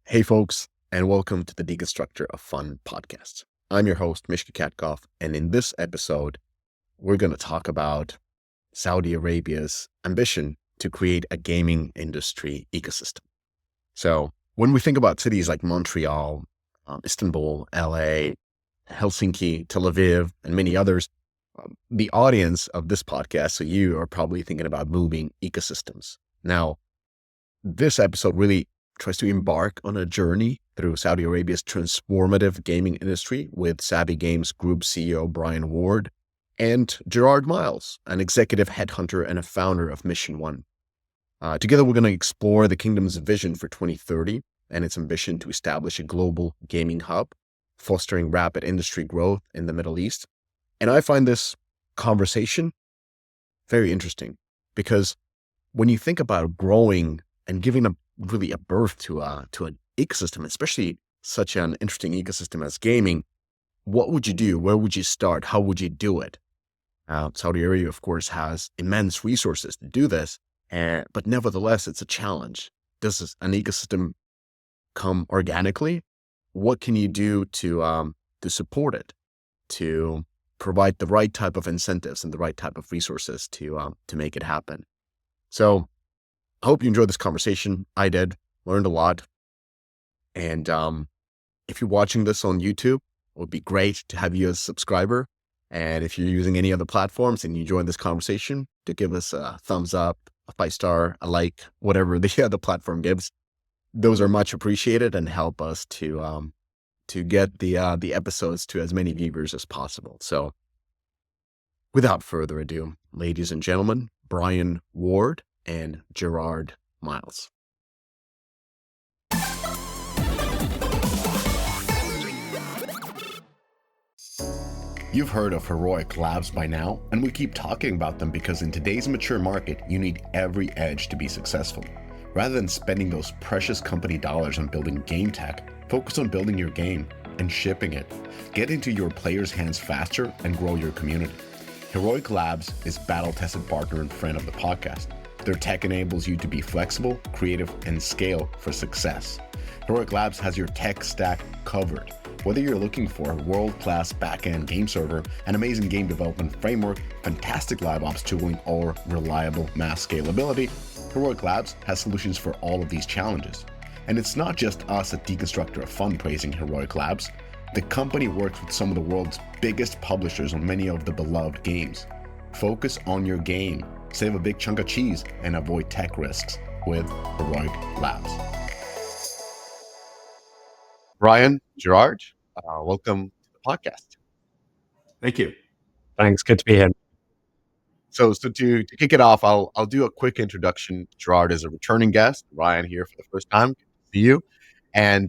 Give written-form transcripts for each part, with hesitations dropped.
Hey, folks, and welcome to the Deconstructor of Fun podcast. I'm your host, Mishka Katkov, and in this episode, we're going to talk about Saudi Arabia's ambition to create a gaming industry ecosystem. So, when we think about cities like Montreal, Istanbul, LA, Helsinki, Tel Aviv, and many others, the audience of this podcast, so you are probably thinking about moving ecosystems. Now, this episode really tries to embark on a journey through Saudi Arabia's transformative gaming industry with Savvy Games Group CEO Brian Ward and Gerard Miles, an executive headhunter and a founder of Mission One. Together, we're going to explore the kingdom's vision for 2030 and its ambition to establish a global gaming hub, fostering rapid industry growth in the Middle East. And I find this conversation very interesting because when you think about growing and giving a birth to an ecosystem, especially such an interesting ecosystem as gaming, what would you do? Where would you start? How would you do it? Saudi Arabia, of course, has immense resources to do this, but nevertheless, it's a challenge. Does an ecosystem come organically? What can you do to support it, to provide the right type of incentives and the right type of resources to make it happen? So I hope you enjoyed this conversation. I did, learned a lot. And if you're watching this on YouTube, it would be great to have you as a subscriber. And if you're using any other platforms and you join this conversation, to give us a thumbs up, a 5-star, a like, whatever the other platform gives. Those are much appreciated and help us to get the episodes to as many viewers as possible. So without further ado, ladies and gentlemen, Brian Ward and Gerard Miles. You've heard of Heroic Labs by now, and we keep talking about them because in today's mature market, you need every edge to be successful. Rather than spending those precious company dollars on building game tech, focus on building your game and shipping it. Get into your players' hands faster and grow your community. Heroic Labs is battle-tested partner and friend of the podcast. Their tech enables you to be flexible, creative, and scale for success. Heroic Labs has your tech stack covered. Whether you're looking for a world-class back-end game server, an amazing game development framework, fantastic live ops tooling, or reliable mass scalability, Heroic Labs has solutions for all of these challenges. And it's not just us at Deconstructor of Fun praising Heroic Labs. The company works with some of the world's biggest publishers on many of the beloved games. Focus on your game, save a big chunk of cheese, and avoid tech risks with Heroic Labs. Brian, Gerard, welcome to the podcast. Thank you. Thanks. Good to be here. So to kick it off, I'll do a quick introduction. Gerard is a returning guest. Brian here for the first time. Good to see you. And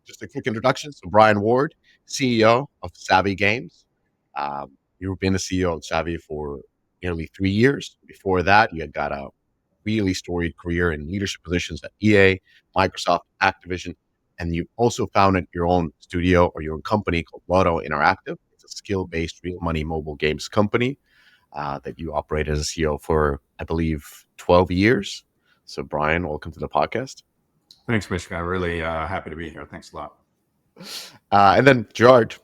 just a quick introduction. So Brian Ward, CEO of Savvy Games. You've been the CEO of Savvy for nearly 3 years. Before that, you had got a really storied career in leadership positions at EA, Microsoft, Activision, and you also founded your own studio or your own company called Lotto Interactive. It's a skill-based real money mobile games company that you operated as a CEO for, I believe, 12 years. So Brian, welcome to the podcast. Thanks, Mishka. I'm really happy to be here. Thanks a lot. And then Gerard,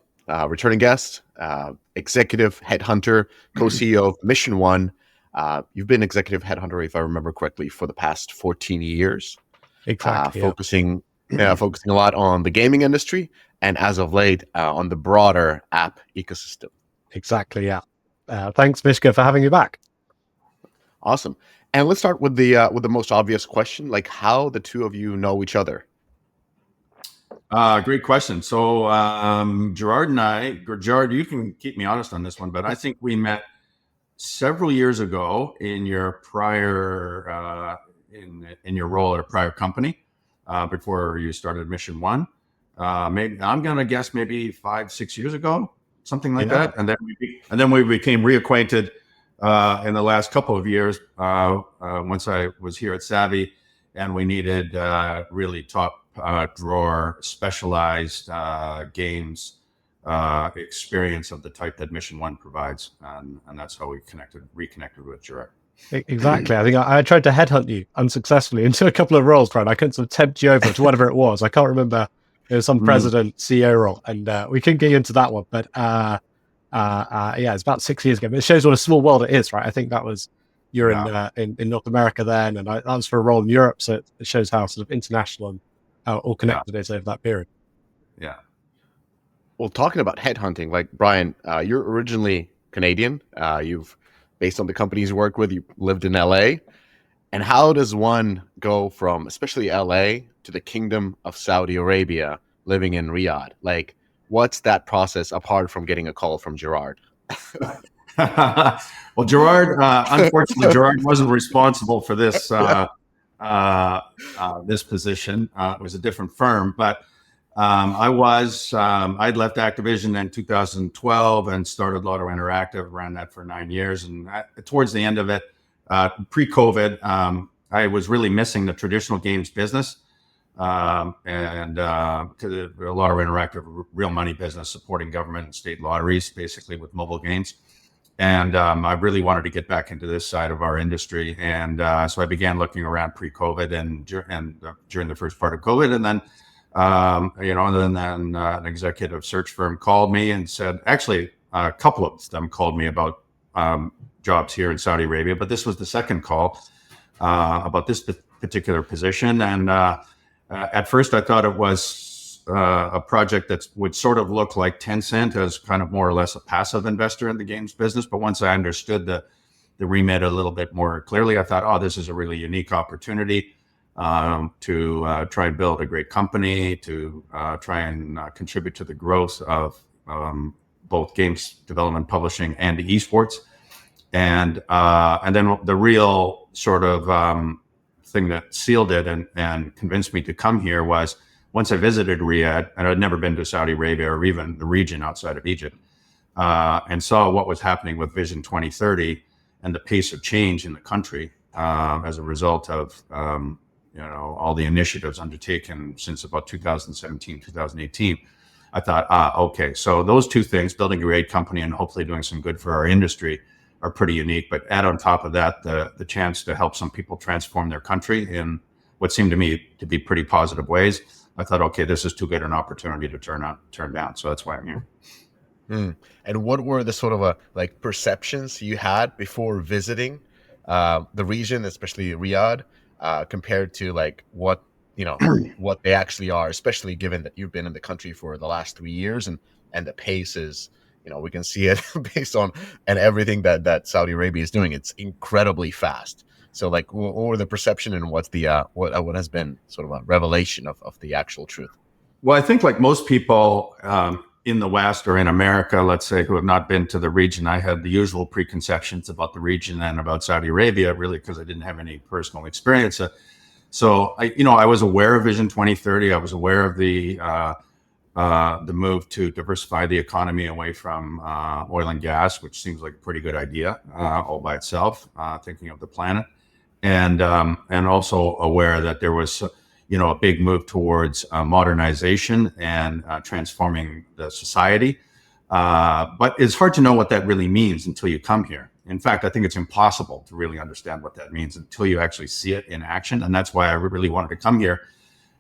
returning guest, executive headhunter, co-CEO of Mission One. You've been executive headhunter, if I remember correctly, for the past 14 years. Exactly. Focusing a lot on the gaming industry and as of late on the broader app ecosystem. Exactly. Yeah. Thanks, Mishka, for having me back. Awesome. And let's start with the most obvious question, like how the two of you know each other. Great question. So Gerard and I, Gerard, you can keep me honest on this one, but I think we met several years ago in your prior in your role at a prior company before you started Mission One. Maybe I'm gonna guess maybe 5-6 years ago, something like that. And then we became reacquainted in the last couple of years once I was here at Savvy, and we needed really top drawer specialized games experience of the type that Mission One provides, and that's how we reconnected with Gerard. Exactly. I think I tried to headhunt you unsuccessfully into a couple of roles, Brian. I couldn't sort of tempt you over to whatever it was. I can't remember. It was some president, CEO role, and we couldn't get you into that one. But yeah, it's about 6 years ago. But it shows what a small world it is, right? I think that was you're in North America then, and that was for a role in Europe. So it shows how sort of international and how all connected it is over that period. Yeah. Well, talking about headhunting, like Brian, you're originally Canadian. You've, based on the companies you work with, you lived in LA. And how does one go from, especially LA, to the Kingdom of Saudi Arabia, living in Riyadh? Like, what's that process apart from getting a call from Gerard? Well, Gerard, unfortunately, Gerard wasn't responsible for this this position. It was a different firm, but I'd left Activision in 2012 and started Lotto Interactive, ran that for 9 years. And towards the end of it, pre-COVID, I was really missing the traditional games business. And to the Lotto Interactive, real money business, supporting government and state lotteries, basically with mobile games. And I really wanted to get back into this side of our industry. And so I began looking around pre-COVID and during the first part of COVID. And then and then an executive search firm called me and said, actually, a couple of them called me about jobs here in Saudi Arabia, but this was the second call about this particular position. And at first I thought it was a project that would sort of look like Tencent as kind of more or less a passive investor in the games business. But once I understood the remit a little bit more clearly, I thought, oh, this is a really unique opportunity to try and build a great company, to try and contribute to the growth of both games development, publishing, and esports. And then the real sort of thing that sealed it and convinced me to come here was once I visited Riyadh, and I'd never been to Saudi Arabia or even the region outside of Egypt, and saw what was happening with Vision 2030 and the pace of change in the country as a result of all the initiatives undertaken since about 2017, 2018. I thought, okay, so those two things, building a great company and hopefully doing some good for our industry, are pretty unique. But add on top of that, the chance to help some people transform their country in what seemed to me to be pretty positive ways. I thought, okay, this is too good an opportunity to turn down. So that's why I'm here. And what were the sort of perceptions you had before visiting the region, especially Riyadh, compared to what what they actually are, especially given that you've been in the country for the last 3 years and the pace is, we can see it based on and everything that Saudi Arabia is doing. It's incredibly fast. So what were the perception and what's the what has been sort of a revelation of the actual truth? Well, I think like most people in the West or in America, let's say, who have not been to the region, I had the usual preconceptions about the region and about Saudi Arabia, really, because I didn't have any personal experience. So I was aware of Vision 2030. I was aware of the move to diversify the economy away from oil and gas, which seems like a pretty good idea all by itself, thinking of the planet, and also aware that there was a big move towards modernization and transforming the society. But it's hard to know what that really means until you come here. In fact, I think it's impossible to really understand what that means until you actually see it in action. And that's why I really wanted to come here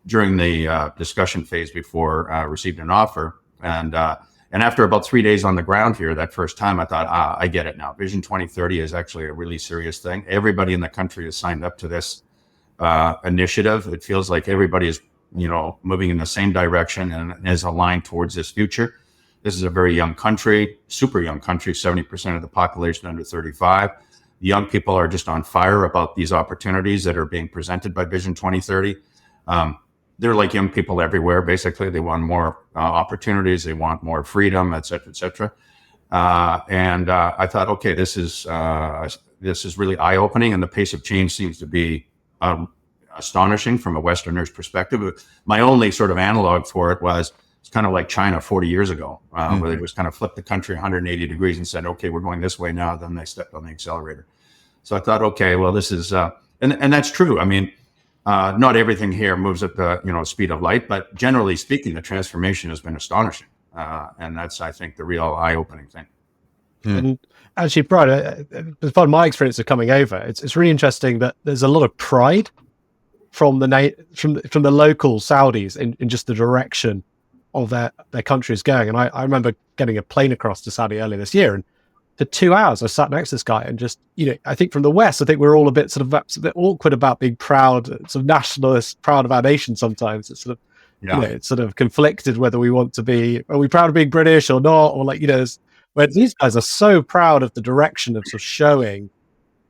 during the discussion phase before I received an offer. And after about 3 days on the ground here, that first time, I thought, I get it now. Vision 2030 is actually a really serious thing. Everybody in the country has signed up to this initiative. It feels like everybody is, moving in the same direction and is aligned towards this future. This is a very young country, super young country, 70% of the population under 35. The young people are just on fire about these opportunities that are being presented by Vision 2030. They're like young people everywhere. Basically, they want more opportunities. They want more freedom, et cetera, et cetera. And I thought, okay, this is really eye-opening, and the pace of change seems to be astonishing from a Westerner's perspective. My only sort of analog for it was it's kind of like China 40 years ago, where they just kind of flipped the country 180 degrees and said, okay, we're going this way now. Then they stepped on the accelerator. So I thought, okay, well, this is, and that's true. I mean, not everything here moves at the speed of light, but generally speaking, the transformation has been astonishing, and that's, I think, the real eye-opening thing. And actually, Brian, as part of my experience of coming over, it's really interesting that there's a lot of pride from the local Saudis in just the direction of their country is going. And I remember getting a plane across to Saudi earlier this year, and for 2 hours I sat next to this guy, and just, I think from the West, I think we're all a bit a bit awkward about being proud, sort of nationalist, proud of our nation. Sometimes it's sort of, it's sort of conflicted whether we want to be, are we proud of being British or not, or where these guys are so proud of the direction of sort of showing,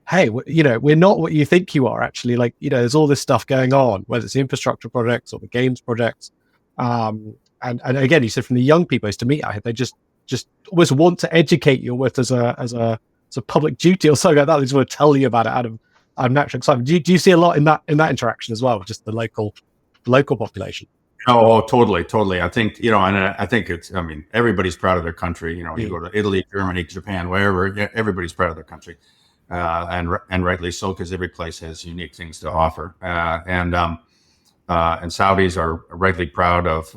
hey, we're not what you think you are, actually. There's all this stuff going on, whether it's the infrastructure projects or the games projects. And again, you said from the young people I used to meet out here, they just almost want to educate you almost as a public duty or something like that. They just want to tell you about it out of natural excitement. Do you see a lot in that interaction as well, with just the local population? Oh, totally. I think, and I think everybody's proud of their country. You go to Italy, Germany, Japan, wherever, everybody's proud of their country. And rightly so, because every place has unique things to offer. And Saudis are rightly proud of,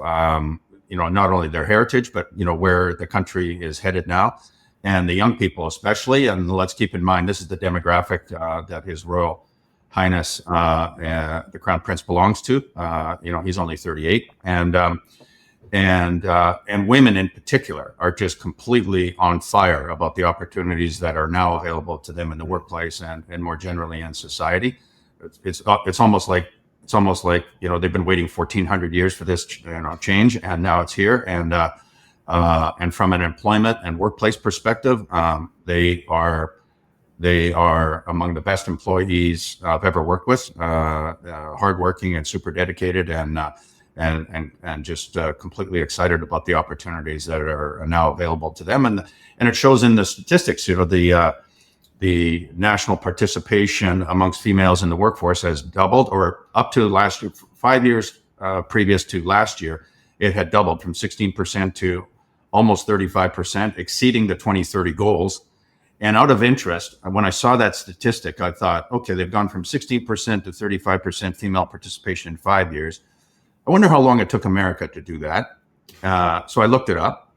not only their heritage, but, where the country is headed now, and the young people especially. And let's keep in mind, this is the demographic that His Royal Highness, the Crown Prince, belongs to. He's only 38, and women in particular are just completely on fire about the opportunities that are now available to them in the workplace and more generally in society. It's almost like they've been waiting 1,400 years for this change, and now it's here. And from an employment and workplace perspective, they are among the best employees I've ever worked with. Hardworking and super dedicated, and just completely excited about the opportunities that are now available to them. And it shows in the statistics. The national participation amongst females in the workforce has doubled, or up to last year, 5 years previous to last year, it had doubled from 16% to almost 35%, exceeding the 2030 goals. And out of interest, when I saw that statistic, I thought, okay, they've gone from 16% to 35% female participation in 5 years. I wonder how long it took America to do that. So I looked it up.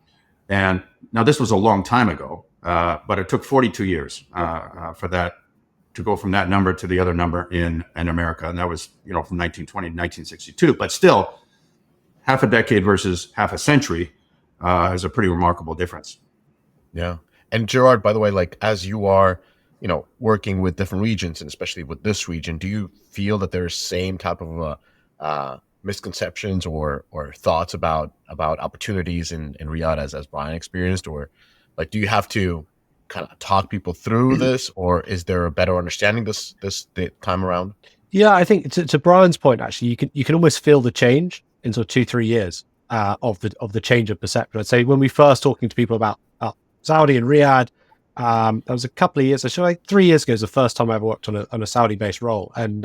And now this was a long time ago, but it took 42 years for that to go from that number to the other number in America. And that was, from 1920 to 1962. But still, half a decade versus half a century is a pretty remarkable difference. Yeah. And Gerard, by the way, as you are, working with different regions, and especially with this region, do you feel that there's same type of misconceptions or thoughts about opportunities in Riyadh as Brian experienced, or do you have to kind of talk people through this, or is there a better understanding this time around? Yeah, I think to Brian's point, actually, you can almost feel the change in sort of 2-3 years of the change of perception. I'd say when we first talking to people about Saudi and Riyadh, that was a couple of years. So 3 years ago is the first time I ever worked on a Saudi-based role, and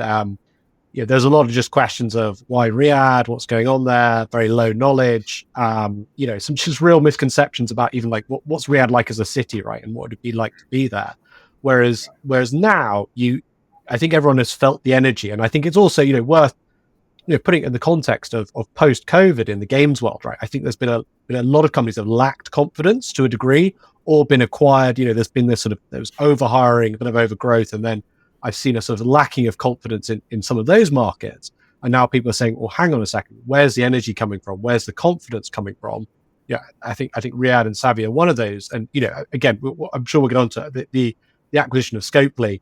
there's a lot of just questions of why Riyadh, what's going on there, very low knowledge, some just real misconceptions about even what's Riyadh like as a city, right, and what would it be like to be there. Whereas now I think everyone has felt the energy, and I think it's also worth putting it in the context of post-COVID in the games world, right? I think there's been a lot of companies that have lacked confidence to a degree, or been acquired. There's been this there was overhiring, a bit of overgrowth, and then I've seen a sort of lacking of confidence in some of those markets. And now people are saying, well, hang on a second, where's the energy coming from? Where's the confidence coming from? Yeah, I think Riyadh and Saudi are one of those. And again, I'm sure we'll get on to the acquisition of Scopely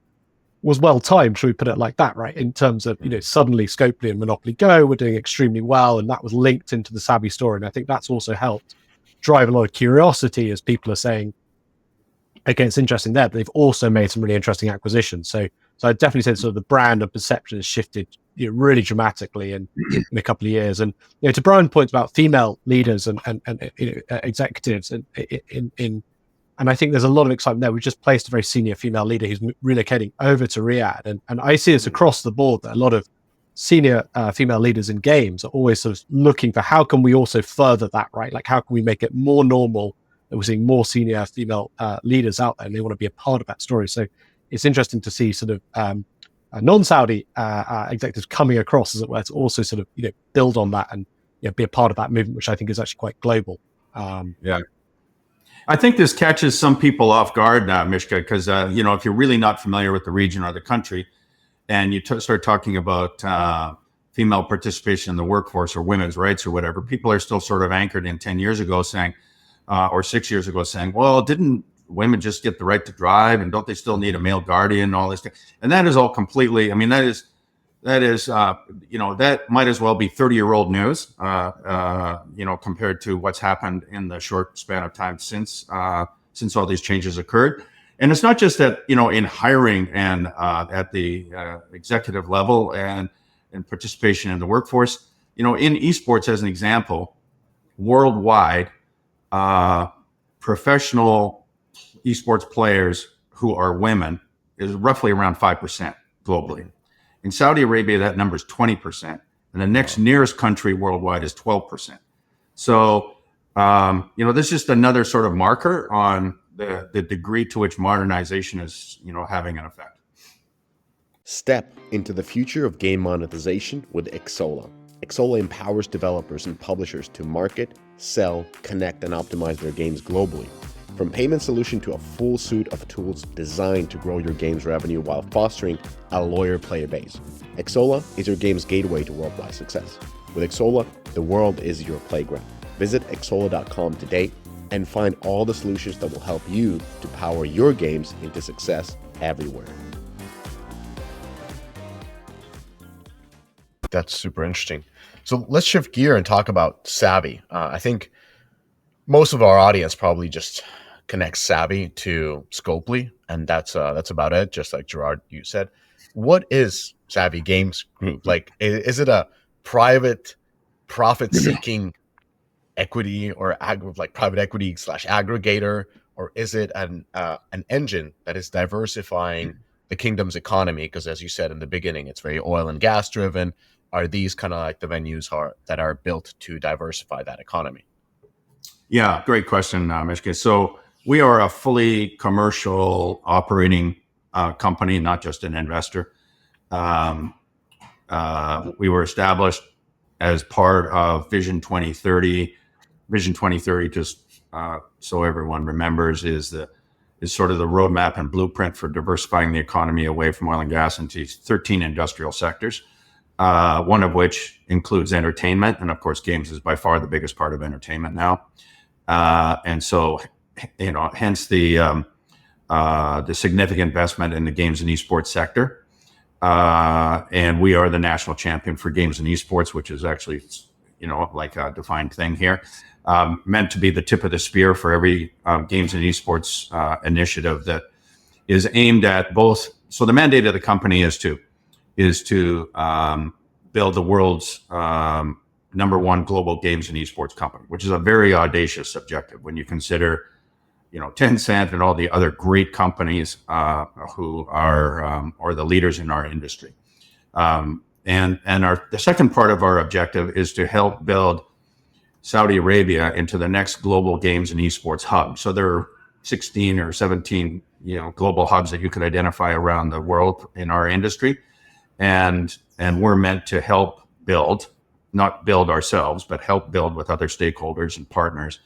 was well timed, should we put it like that, right? In terms of, suddenly Scopely and Monopoly Go were doing extremely well, and that was linked into the Saudi story. And I think that's also helped drive a lot of curiosity as people are saying, okay, it's interesting there, but they've also made some really interesting acquisitions. So I'd definitely say sort of the brand and perception has shifted really dramatically in a couple of years. And to Brian's point about female leaders and executives and I think there's a lot of excitement there. We just placed a very senior female leader who's relocating over to Riyadh. And I see this across the board, that a lot of senior female leaders in games are always sort of looking for how can we also further that, right? How can we make it more normal that we're seeing more senior female leaders out there, and they want to be a part of that story. So it's interesting to see sort of non-Saudi executives coming across, as it were, to also sort of build on that and be a part of that movement, which I think is actually quite global. Yeah. I think this catches some people off guard, Mishka, because if you're really not familiar with the region or the country, and you start talking about female participation in the workforce or women's rights or whatever, people are still sort of anchored in 10 years ago saying, or 6 years ago saying, well, didn't women just get the right to drive, and don't they still need a male guardian and all this stuff? And that is all completely, I mean, that is that might as well be 30-year-old news, compared to what's happened in the short span of time since all these changes occurred. And it's not just that, in hiring and at the executive level and participation in the workforce, in esports, as an example, worldwide, professional esports players who are women is roughly around 5% globally. In Saudi Arabia, that number is 20%, and the next nearest country worldwide is 12%. So, this is just another sort of marker on the degree to which modernization is, having an effect. Step into the future of game monetization with Xsolla. Xsolla empowers developers and publishers to market, sell, connect, and optimize their games globally. From payment solution to a full suite of tools designed to grow your game's revenue while fostering a loyal player base. Xsolla is your game's gateway to worldwide success. With Xsolla, the world is your playground. Visit xsolla.com today and find all the solutions that will help you to power your games into success everywhere. That's super interesting. So let's shift gear and talk about Savvy. I think most of our audience probably just connects Savvy to Scopely, and that's about it. Just like Gerard, you said, what is Savvy Games Group? Like, is it a private profit-seeking equity or private equity / aggregator, or is it an engine that is diversifying the kingdom's economy? Because as you said in the beginning, it's very oil and gas driven. Are these kind of like the venues that are built to diversify that economy? Yeah, great question, Mishka. So we are a fully commercial operating company, not just an investor. We were established as part of Vision 2030. Vision 2030, just so everyone remembers, is sort of the roadmap and blueprint for diversifying the economy away from oil and gas into 13 industrial sectors, one of which includes entertainment. And of course, games is by far the biggest part of entertainment now. And so, hence the significant investment in the games and esports sector. And we are the national champion for games and esports, which is actually, like a defined thing here, meant to be the tip of the spear for every games and esports initiative that is aimed at both. So the mandate of the company is to build the world's number one global games and esports company, which is a very audacious objective when you consider, Tencent and all the other great companies who are the leaders in our industry. And the second part of our objective is to help build Saudi Arabia into the next global games and esports hub. So there are 16 or 17, global hubs that you could identify around the world in our industry. And we're meant to help build, not build ourselves, but help build with other stakeholders and partners,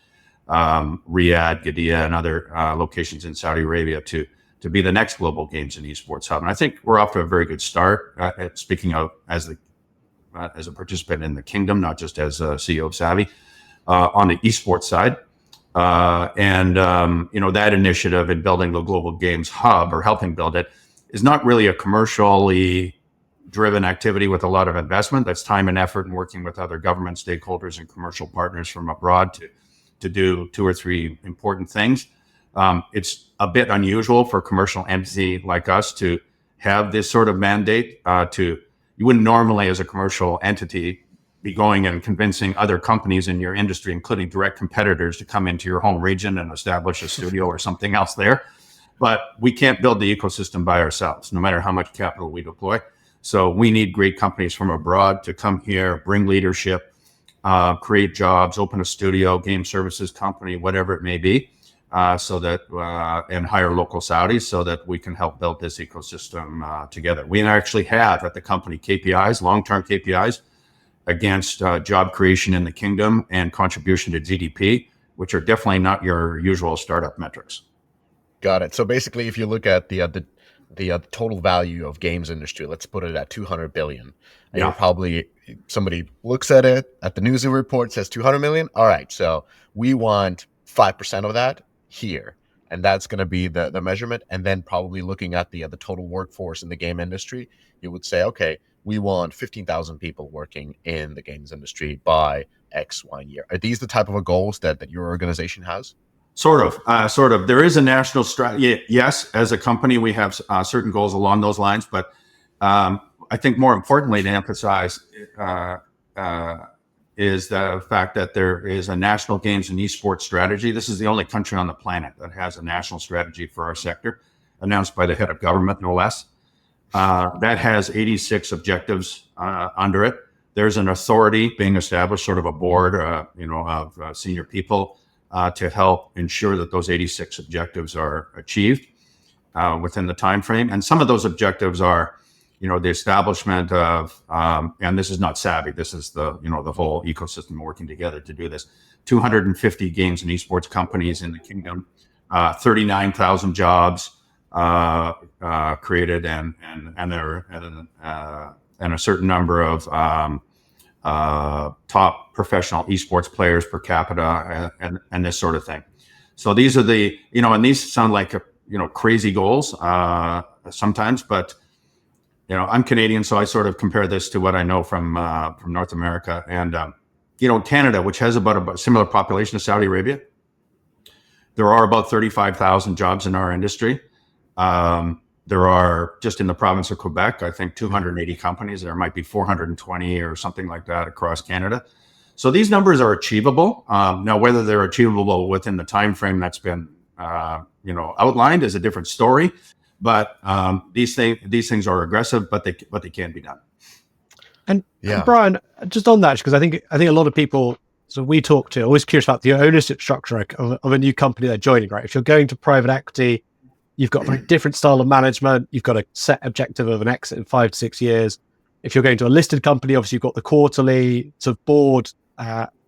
Riyadh, Qiddiya, and other locations in Saudi Arabia to be the next global games and esports hub. And I think we're off to a very good start. Speaking of as a participant in the kingdom, not just as a CEO of Savvy, on the esports side. That initiative in building the global games hub, or helping build it, is not really a commercially driven activity with a lot of investment. That's time and effort and working with other government stakeholders and commercial partners from abroad to do 2 or 3 important things. It's a bit unusual for a commercial entity like us to have this sort of mandate. You wouldn't normally, as a commercial entity, be going and convincing other companies in your industry, including direct competitors, to come into your home region and establish a studio or something else there. But we can't build the ecosystem by ourselves, no matter how much capital we deploy. So we need great companies from abroad to come here, bring leadership, create jobs, open a studio, game services company, whatever it may be, so that and hire local Saudis so that we can help build this ecosystem together. We actually have at the company KPIs, long-term KPIs, against job creation in the kingdom and contribution to GDP which are definitely not your usual startup metrics. Got it. So basically, if you look at the total value of games industry, let's put it at 200 billion. And Yeah. you're probably, somebody looks at it at the news report, says 200 million. All right, so we want 5% of that here, and that's going to be the measurement. And then probably looking at the total workforce in the game industry, you would say, okay, we want 15,000 people working in the games industry by X, Y year. Are these the type of goals that your organization has? Sort of. There is a national strategy. Yes, as a company, we have certain goals along those lines. But I think more importantly to emphasize is the fact that there is a national games and esports strategy. This is the only country on the planet that has a national strategy for our sector, announced by the head of government, no less. That has 86 objectives under it. There's an authority being established, sort of a board, of senior people to help ensure that those 86 objectives are achieved within the time frame. And some of those objectives are, the establishment of, and this is not Savvy, this is the whole ecosystem working together to do this. 250 games and esports companies in the kingdom, 39,000 jobs created, and a certain number of top professional esports players per capita, and this sort of thing. So these are the, and these sound like crazy goals sometimes, but I'm Canadian, so I sort of compare this to what I know from North America, and Canada, which has about a similar population to Saudi Arabia. There are about 35,000 jobs in our industry. There are, just in the province of Quebec, I think 280 companies. There might be 420 or something like that across Canada. So these numbers are achievable. Now, whether they're achievable within the time frame that's been outlined is a different story. But these things are aggressive, but they can be done. And Brian, just on that, because I think a lot of people, so we talk to, always curious about the ownership structure of a new company they're joining, right? If you're going to private equity, you've got a very different style of management. You've got a set objective of an exit in 5 to 6 years. If you're going to a listed company, obviously you've got the quarterly sort of board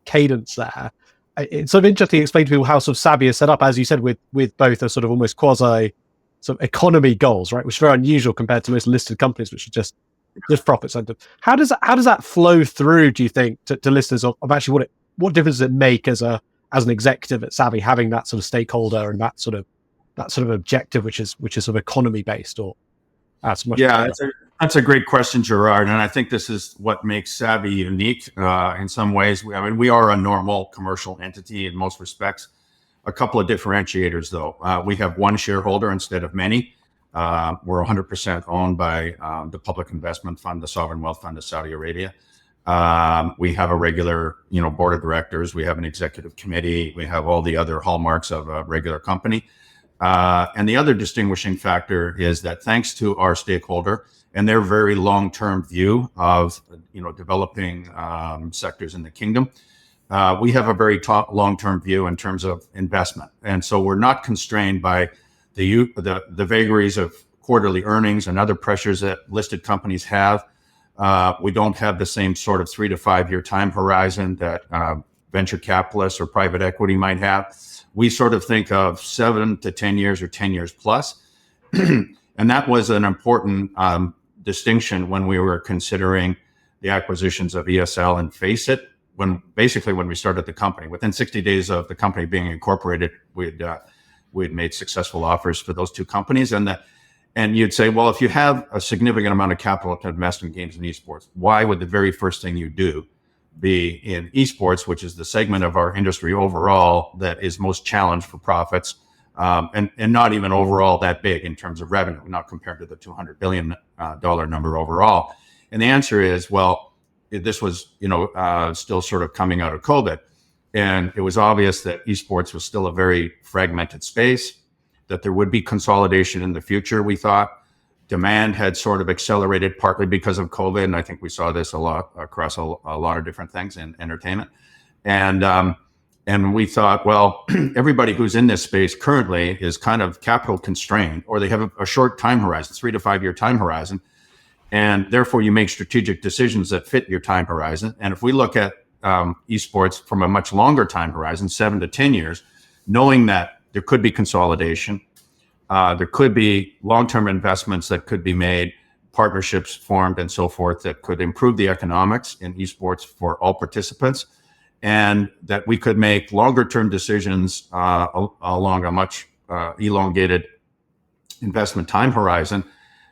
cadence there. It's sort of interesting to explain to people how sort of Savvy is set up, as you said, with both a sort of almost quasi sort of economy goals, right? Which are very unusual compared to most listed companies, which are just profit centered. How does that flow through, do you think, to listeners of actually what difference does it make as an executive at Savvy, having that sort of stakeholder and that sort of objective, which is sort of economy based, or that's a great question, Gerard. And I think this is what makes Savvy unique in some ways. We are a normal commercial entity in most respects. A couple of differentiators, though. We have one shareholder instead of many. We're 100% owned by the Public Investment Fund, the Sovereign Wealth Fund of Saudi Arabia. We have a regular, board of directors. We have an executive committee. We have all the other hallmarks of a regular company. And the other distinguishing factor is that thanks to our stakeholder and their very long-term view of, developing sectors in the kingdom, we have a very long-term view in terms of investment. And so we're not constrained by the vagaries of quarterly earnings and other pressures that listed companies have. We don't have the same sort of 3 to 5 year time horizon that venture capitalists or private equity might have. We sort of think of 7 to 10 years or 10 years plus. And that was an important distinction when we were considering the acquisitions of ESL and Faceit. When we started the company, within 60 days of the company being incorporated, we'd made successful offers for those two companies. And you'd say, well, if you have a significant amount of capital to invest in games and esports, why would the very first thing you do be in esports, which is the segment of our industry overall that is most challenged for profits, and not even overall that big in terms of revenue, not compared to the $200 billion number overall? And the answer is, well, this was, still sort of coming out of COVID. And it was obvious that esports was still a very fragmented space, that there would be consolidation in the future, we thought. Demand had sort of accelerated partly because of COVID. And I think we saw this a lot across a lot of different things in entertainment. And we thought, well, everybody who's in this space currently is kind of capital constrained, or they have a short time horizon, 3 to 5 year time horizon. And therefore you make strategic decisions that fit your time horizon. And if we look at esports from a much longer time horizon, 7 to 10 years, knowing that there could be consolidation, there could be long-term investments that could be made, partnerships formed and so forth that could improve the economics in esports for all participants, and that we could make longer-term decisions along a much elongated investment time horizon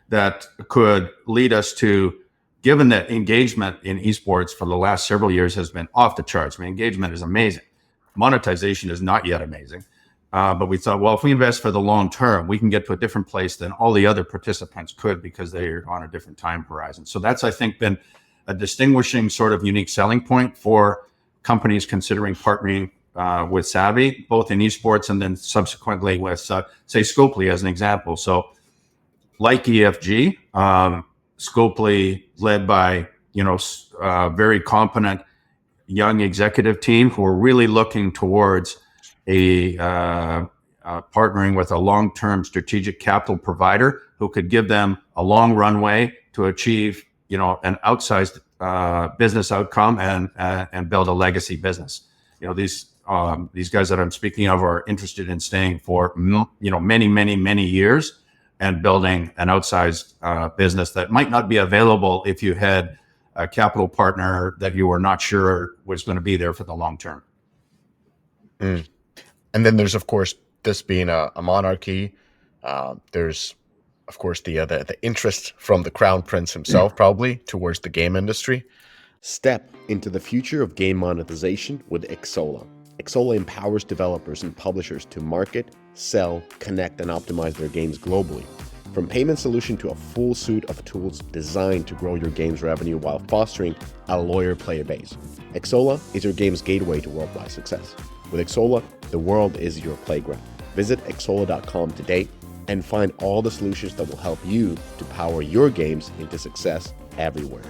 that could lead us to, given that engagement in esports for the last several years has been off the charts. I mean, engagement is amazing. Monetization is not yet amazing. But we thought, well, if we invest for the long term, we can get to a different place than all the other participants could because they're on a different time horizon. So that's, I think, been a distinguishing sort of unique selling point for companies considering partnering with Savvy, both in esports and then subsequently with, say, Scopely as an example. So like EFG, Scopely led by, very competent young executive team who are really looking towards partnering with a long-term strategic capital provider who could give them a long runway to achieve, an outsized business outcome and build a legacy business. These guys that I'm speaking of are interested in staying for many, many, many years and building an outsized business that might not be available if you had a capital partner that you were not sure was going to be there for the long term. Mm. And then there's, of course, this being a monarchy. There's, of course, the interest from the crown prince himself, probably, towards the game industry. Step into the future of game monetization with Xsolla. Xsolla empowers developers and publishers to market, sell, connect, and optimize their games globally. From payment solution to a full suite of tools designed to grow your game's revenue while fostering a loyal player base. Xsolla is your game's gateway to worldwide success. With Xsolla, the world is your playground. Visit xsolla.com today and find all the solutions that will help you to power your games into success everywhere.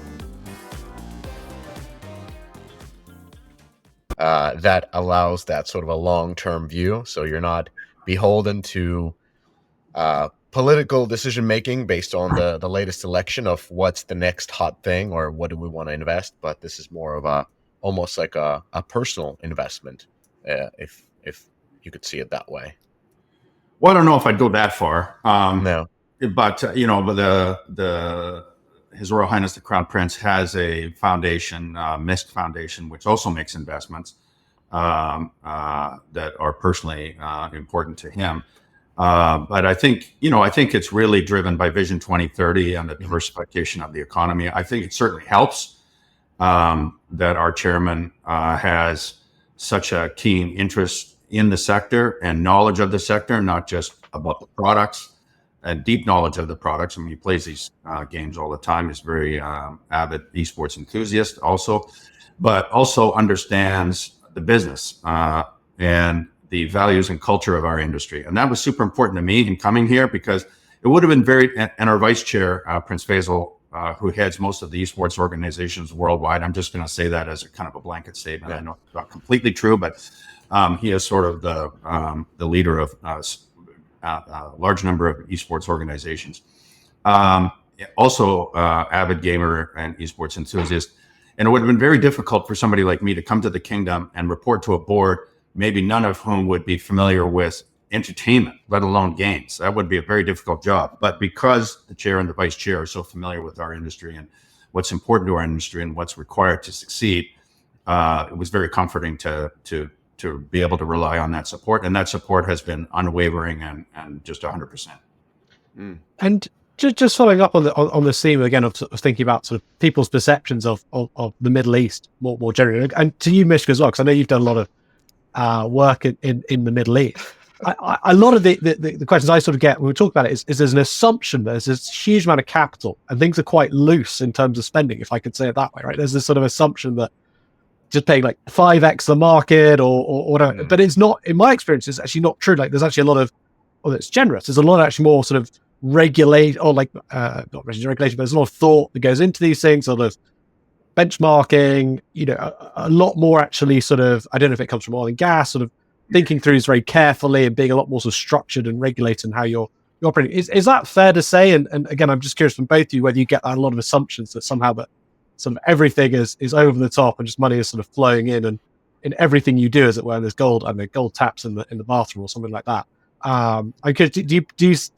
That allows that sort of a long-term view, so you're not beholden to political decision-making based on the latest election of what's the next hot thing or what do we want to invest, but this is more of almost like a personal investment, if you could see it that way. Well, I don't know if I'd go that far. No. But, His Royal Highness the Crown Prince has a foundation, MISC Foundation, which also makes investments that are personally important to him. But I think it's really driven by Vision 2030 and the diversification of the economy. I think it certainly helps that our chairman has such a keen interest in the sector and knowledge of the sector, not just about the products, and deep knowledge of the products. I mean, he plays these games all the time. He's very avid esports enthusiast also, but also understands the business and the values and culture of our industry. And that was super important to me in coming here, because it would have been and our vice chair, Prince Faisal, who heads most of the esports organizations worldwide. I'm just going to say that as a kind of a blanket statement. I know it's not completely true, but he is sort of the leader of a large number of esports organizations. Also avid gamer and esports enthusiast. And it would have been very difficult for somebody like me to come to the kingdom and report to a board, maybe none of whom would be familiar with entertainment, let alone games. That would be a very difficult job. But because the chair and the vice chair are so familiar with our industry and what's important to our industry and what's required to succeed, it was very comforting to be able to rely on that support. And that support has been unwavering and just 100%. Mm. And just following up on this theme again of thinking about sort of people's perceptions of the Middle East more generally, and to you, Mishka, as well, because I know you've done a lot of work in the Middle East. A lot of the questions I sort of get when we talk about it is there's an assumption that there's this huge amount of capital and things are quite loose in terms of spending, if I could say it that way, right? There's this sort of assumption that just paying like 5x the market or whatever, but it's not, in my experience, it's actually not true. Like there's actually a lot of, it's generous. There's a lot of actually more sort of regulate or like, not regulation, but there's a lot of thought that goes into these things, sort of benchmarking, a lot more actually sort of, I don't know if it comes from oil and gas, sort of thinking through this very carefully and being a lot more sort of structured and regulated in how you're operating. Is that fair to say? And again, I'm just curious from both of you whether you get a lot of assumptions that somehow that some everything is over the top and just money is sort of flowing in and everything you do, as it were, there's gold taps in the bathroom or something like that. Do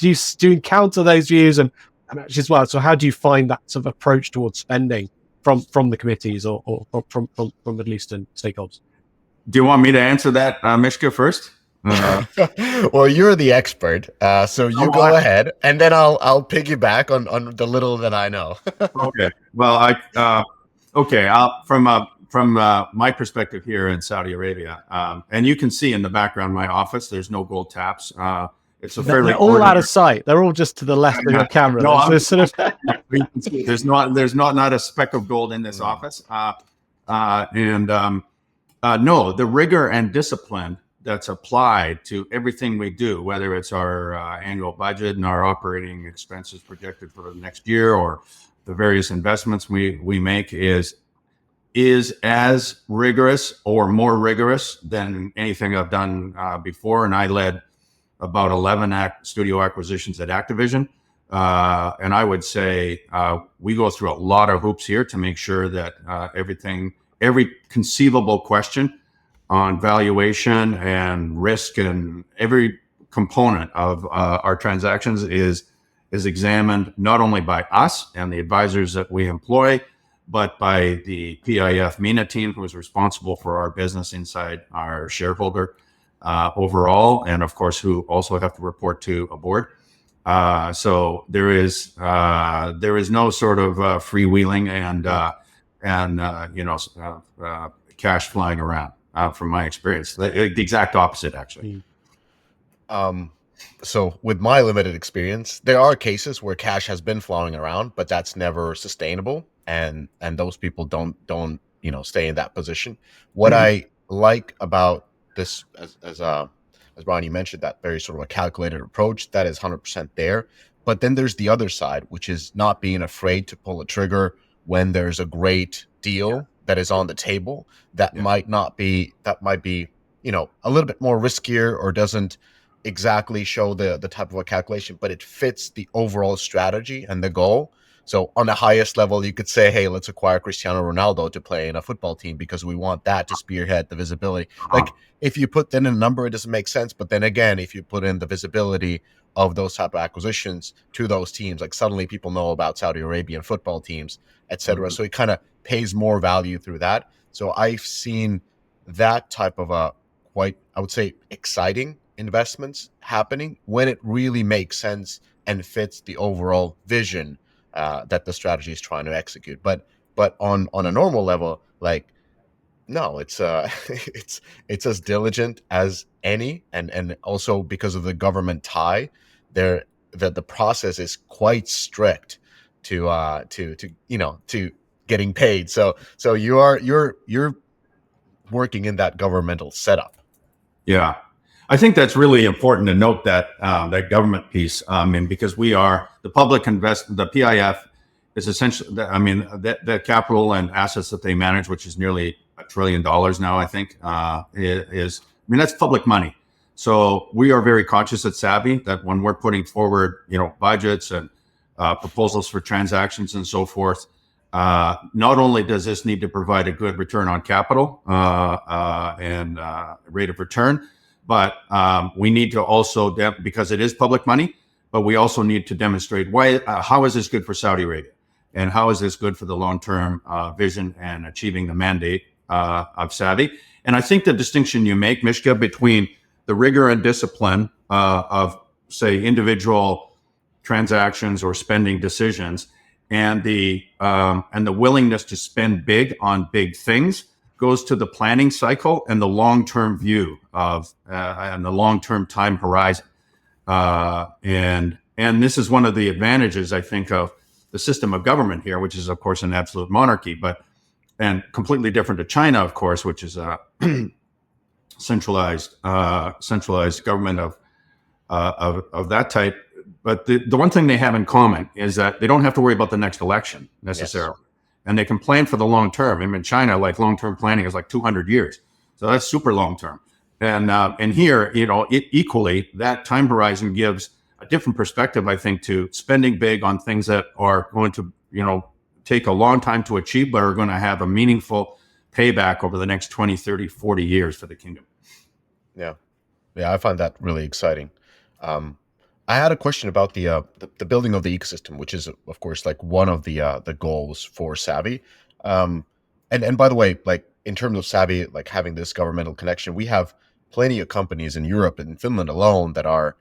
you encounter those views and actually as well? So how do you find that sort of approach towards spending from the committees or from Middle Eastern stakeholders? Do you want me to answer that, Mishka, first? Well, you're the expert, so you go ahead, and then I'll piggyback on the little that I know. Okay. Well, from my perspective here in Saudi Arabia, and you can see in the background my office, there's no gold taps. It's a fairly they're all out of sight. They're all just to the left of your camera. No, there's not a speck of gold in this office. No, the rigor and discipline that's applied to everything we do, whether it's our annual budget and our operating expenses projected for the next year, or the various investments we make, is as rigorous or more rigorous than anything I've done before. And I led about 11 studio acquisitions at Activision. And I would say we go through a lot of hoops here to make sure that every conceivable question on valuation and risk and every component of our transactions is examined not only by us and the advisors that we employ, but by the PIF MENA team, who is responsible for our business inside our shareholder overall, and of course, who also have to report to a board. So there is no sort of freewheeling and cash flying around. From my experience, the exact opposite, actually. So with my limited experience, there are cases where cash has been flowing around, but that's never sustainable, and those people don't stay in that position. What I like about this, as Brian, you mentioned, that very sort of a calculated approach, that is 100% there. But then there's the other side, which is not being afraid to pull a trigger when there's a great deal that is on the table that might be a little bit more riskier or doesn't exactly show the type of a calculation, but it fits the overall strategy and the goal. So on the highest level, you could say, hey, let's acquire Cristiano Ronaldo to play in a football team because we want that to spearhead the visibility. Like, if you put in a number, it doesn't make sense. But then again, if you put in the visibility of those type of acquisitions to those teams, like suddenly people know about Saudi Arabian football teams, etc. So it kind of pays more value through that. So I've seen that type of a quite, I would say, exciting investments happening when it really makes sense and fits the overall vision that the strategy is trying to execute. But on a normal level, like, no, it's it's as diligent as any, and also because of the government tie, that the process is quite strict to getting paid. So you're working in that governmental setup. Yeah, I think that's really important to note, that that government piece. Because we are the public the PIF is essentially, the capital and assets that they manage, which is nearly $1 trillion now, I think, that's public money. So we are very conscious at Savvy that when we're putting forward, budgets and proposals for transactions and so forth, not only does this need to provide a good return on capital and rate of return, but we need to also, because it is public money, but we also need to demonstrate how is this good for Saudi Arabia, and how is this good for the long-term vision and achieving the mandate of Savvy. And I think the distinction you make, Mishka, between the rigor and discipline of, say, individual transactions or spending decisions, and the willingness to spend big on big things, goes to the planning cycle and the long-term view of and the long-term time horizon. And this is one of the advantages, I think, of the system of government here, which is, of course, an absolute monarchy, and completely different to China, of course, which is a centralized government of that type. But the one thing they have in common is that they don't have to worry about the next election necessarily. Yes. And they can plan for the long term. In China, like, long-term planning is like 200 years. So that's super long term. And here, equally, that time horizon gives a different perspective, I think, to spending big on things that are going to, take a long time to achieve, but are going to have a meaningful payback over the next 20, 30, 40 years for the kingdom. Yeah. Yeah, I find that really exciting. I had a question about the building of the ecosystem, which is of course like one of the goals for Savvy. And by the way, like in terms of Savvy, like having this governmental connection, we have plenty of companies in Europe and Finland alone that are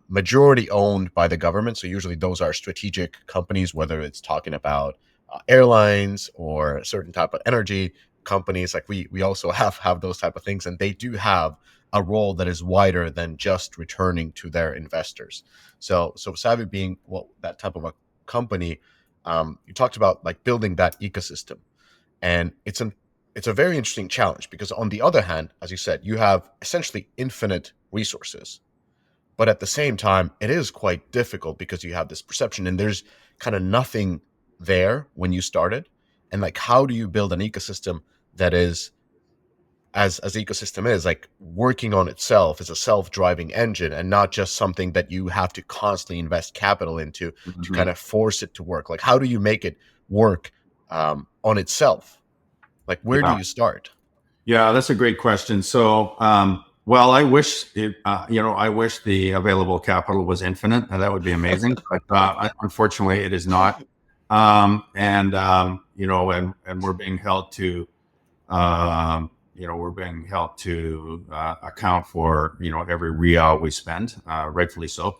majority owned by the government. So usually those are strategic companies, whether it's talking about airlines or a certain type of energy companies. Like we also have those type of things, and they do have a role that is wider than just returning to their investors. So Savvy being that type of a company, you talked about like building that ecosystem, and it's a very interesting challenge because on the other hand, as you said, you have essentially infinite resources, but at the same time, it is quite difficult because you have this perception and there's kind of nothing there when you started. And like, how do you build an ecosystem that is as the ecosystem is like working on itself as a self-driving engine and not just something that you have to constantly invest capital into to kind of force it to work? Like, how do you make it work on itself? Like, where do you start? Yeah, that's a great question. So, well, I wish I wish the available capital was infinite. That would be amazing, but unfortunately, it is not. And we're being held to account for every real we spend, rightfully so.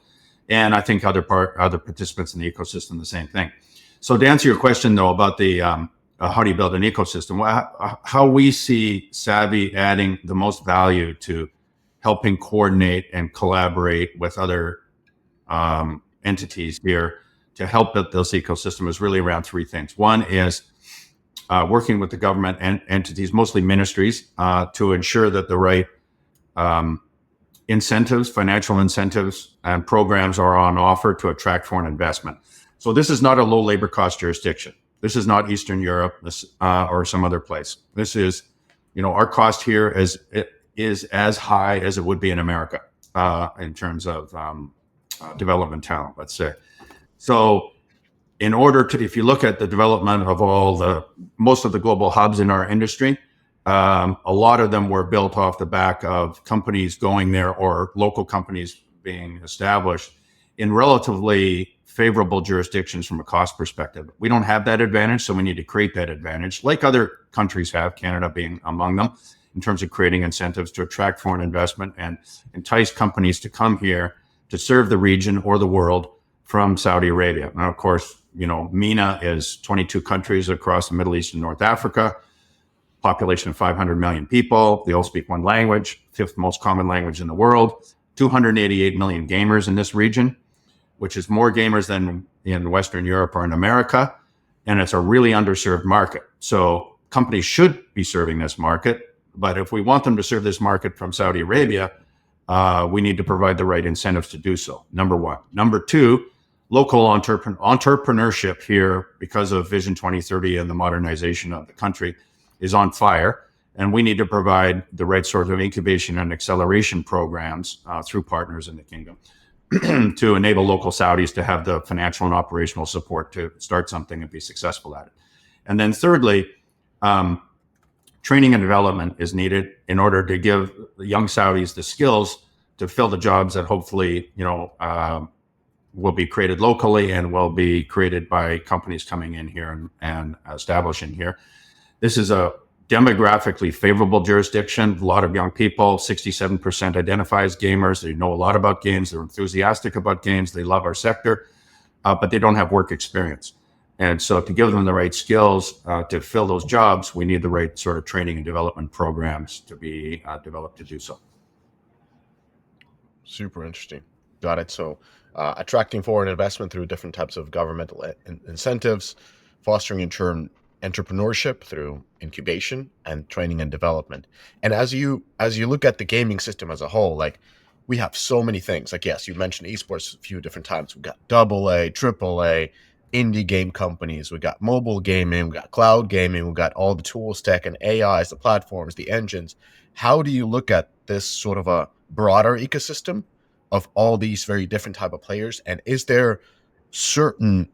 And I think other participants in the ecosystem the same thing. So to answer your question though about the how do you build an ecosystem? Well, how we see Savvy adding the most value to helping coordinate and collaborate with other entities here to help build this ecosystem is really around three things. One is working with the government entities, mostly ministries, to ensure that the right incentives, financial incentives, and programs are on offer to attract foreign investment. So this is not a low labor cost jurisdiction. This is not Eastern Europe or some other place. This is, our cost here is as high as it would be in America in terms of development talent, let's say. So in order to, if you look at the development of most of the global hubs in our industry, a lot of them were built off the back of companies going there or local companies being established in relatively favorable jurisdictions from a cost perspective. We don't have that advantage, so we need to create that advantage, like other countries have, Canada being among them, in terms of creating incentives to attract foreign investment and entice companies to come here to serve the region or the world from Saudi Arabia. Now, of course, MENA is 22 countries across the Middle East and North Africa, population of 500 million people. They all speak one language, fifth most common language in the world, 288 million gamers in this region, which is more gamers than in Western Europe or in America. And it's a really underserved market. So companies should be serving this market. But if we want them to serve this market from Saudi Arabia, we need to provide the right incentives to do so, number one. Number two, local entrepreneurship here, because of Vision 2030 and the modernization of the country, is on fire. And we need to provide the right sort of incubation and acceleration programs through partners in the kingdom to enable local Saudis to have the financial and operational support to start something and be successful at it. And then thirdly, training and development is needed in order to give the young Saudis the skills to fill the jobs that hopefully, will be created locally and will be created by companies coming in here and establishing here. This is a demographically favorable jurisdiction. A lot of young people, 67% identify as gamers. They know a lot about games. They're enthusiastic about games. They love our sector, but they don't have work experience. And so to give them the right skills to fill those jobs, we need the right sort of training and development programs to be developed to do so. Super interesting. Got it. So attracting foreign investment through different types of governmental incentives, fostering entrepreneurship through incubation and training and development. And as you look at the gaming system as a whole, like we have so many things. Like, yes, you mentioned esports a few different times. We've got AA, AAA, indie game companies. We got mobile gaming, we got cloud gaming, we got all the tools, tech and AIs, the platforms, the engines. How do you look at this sort of a broader ecosystem of all these very different type of players? And is there certain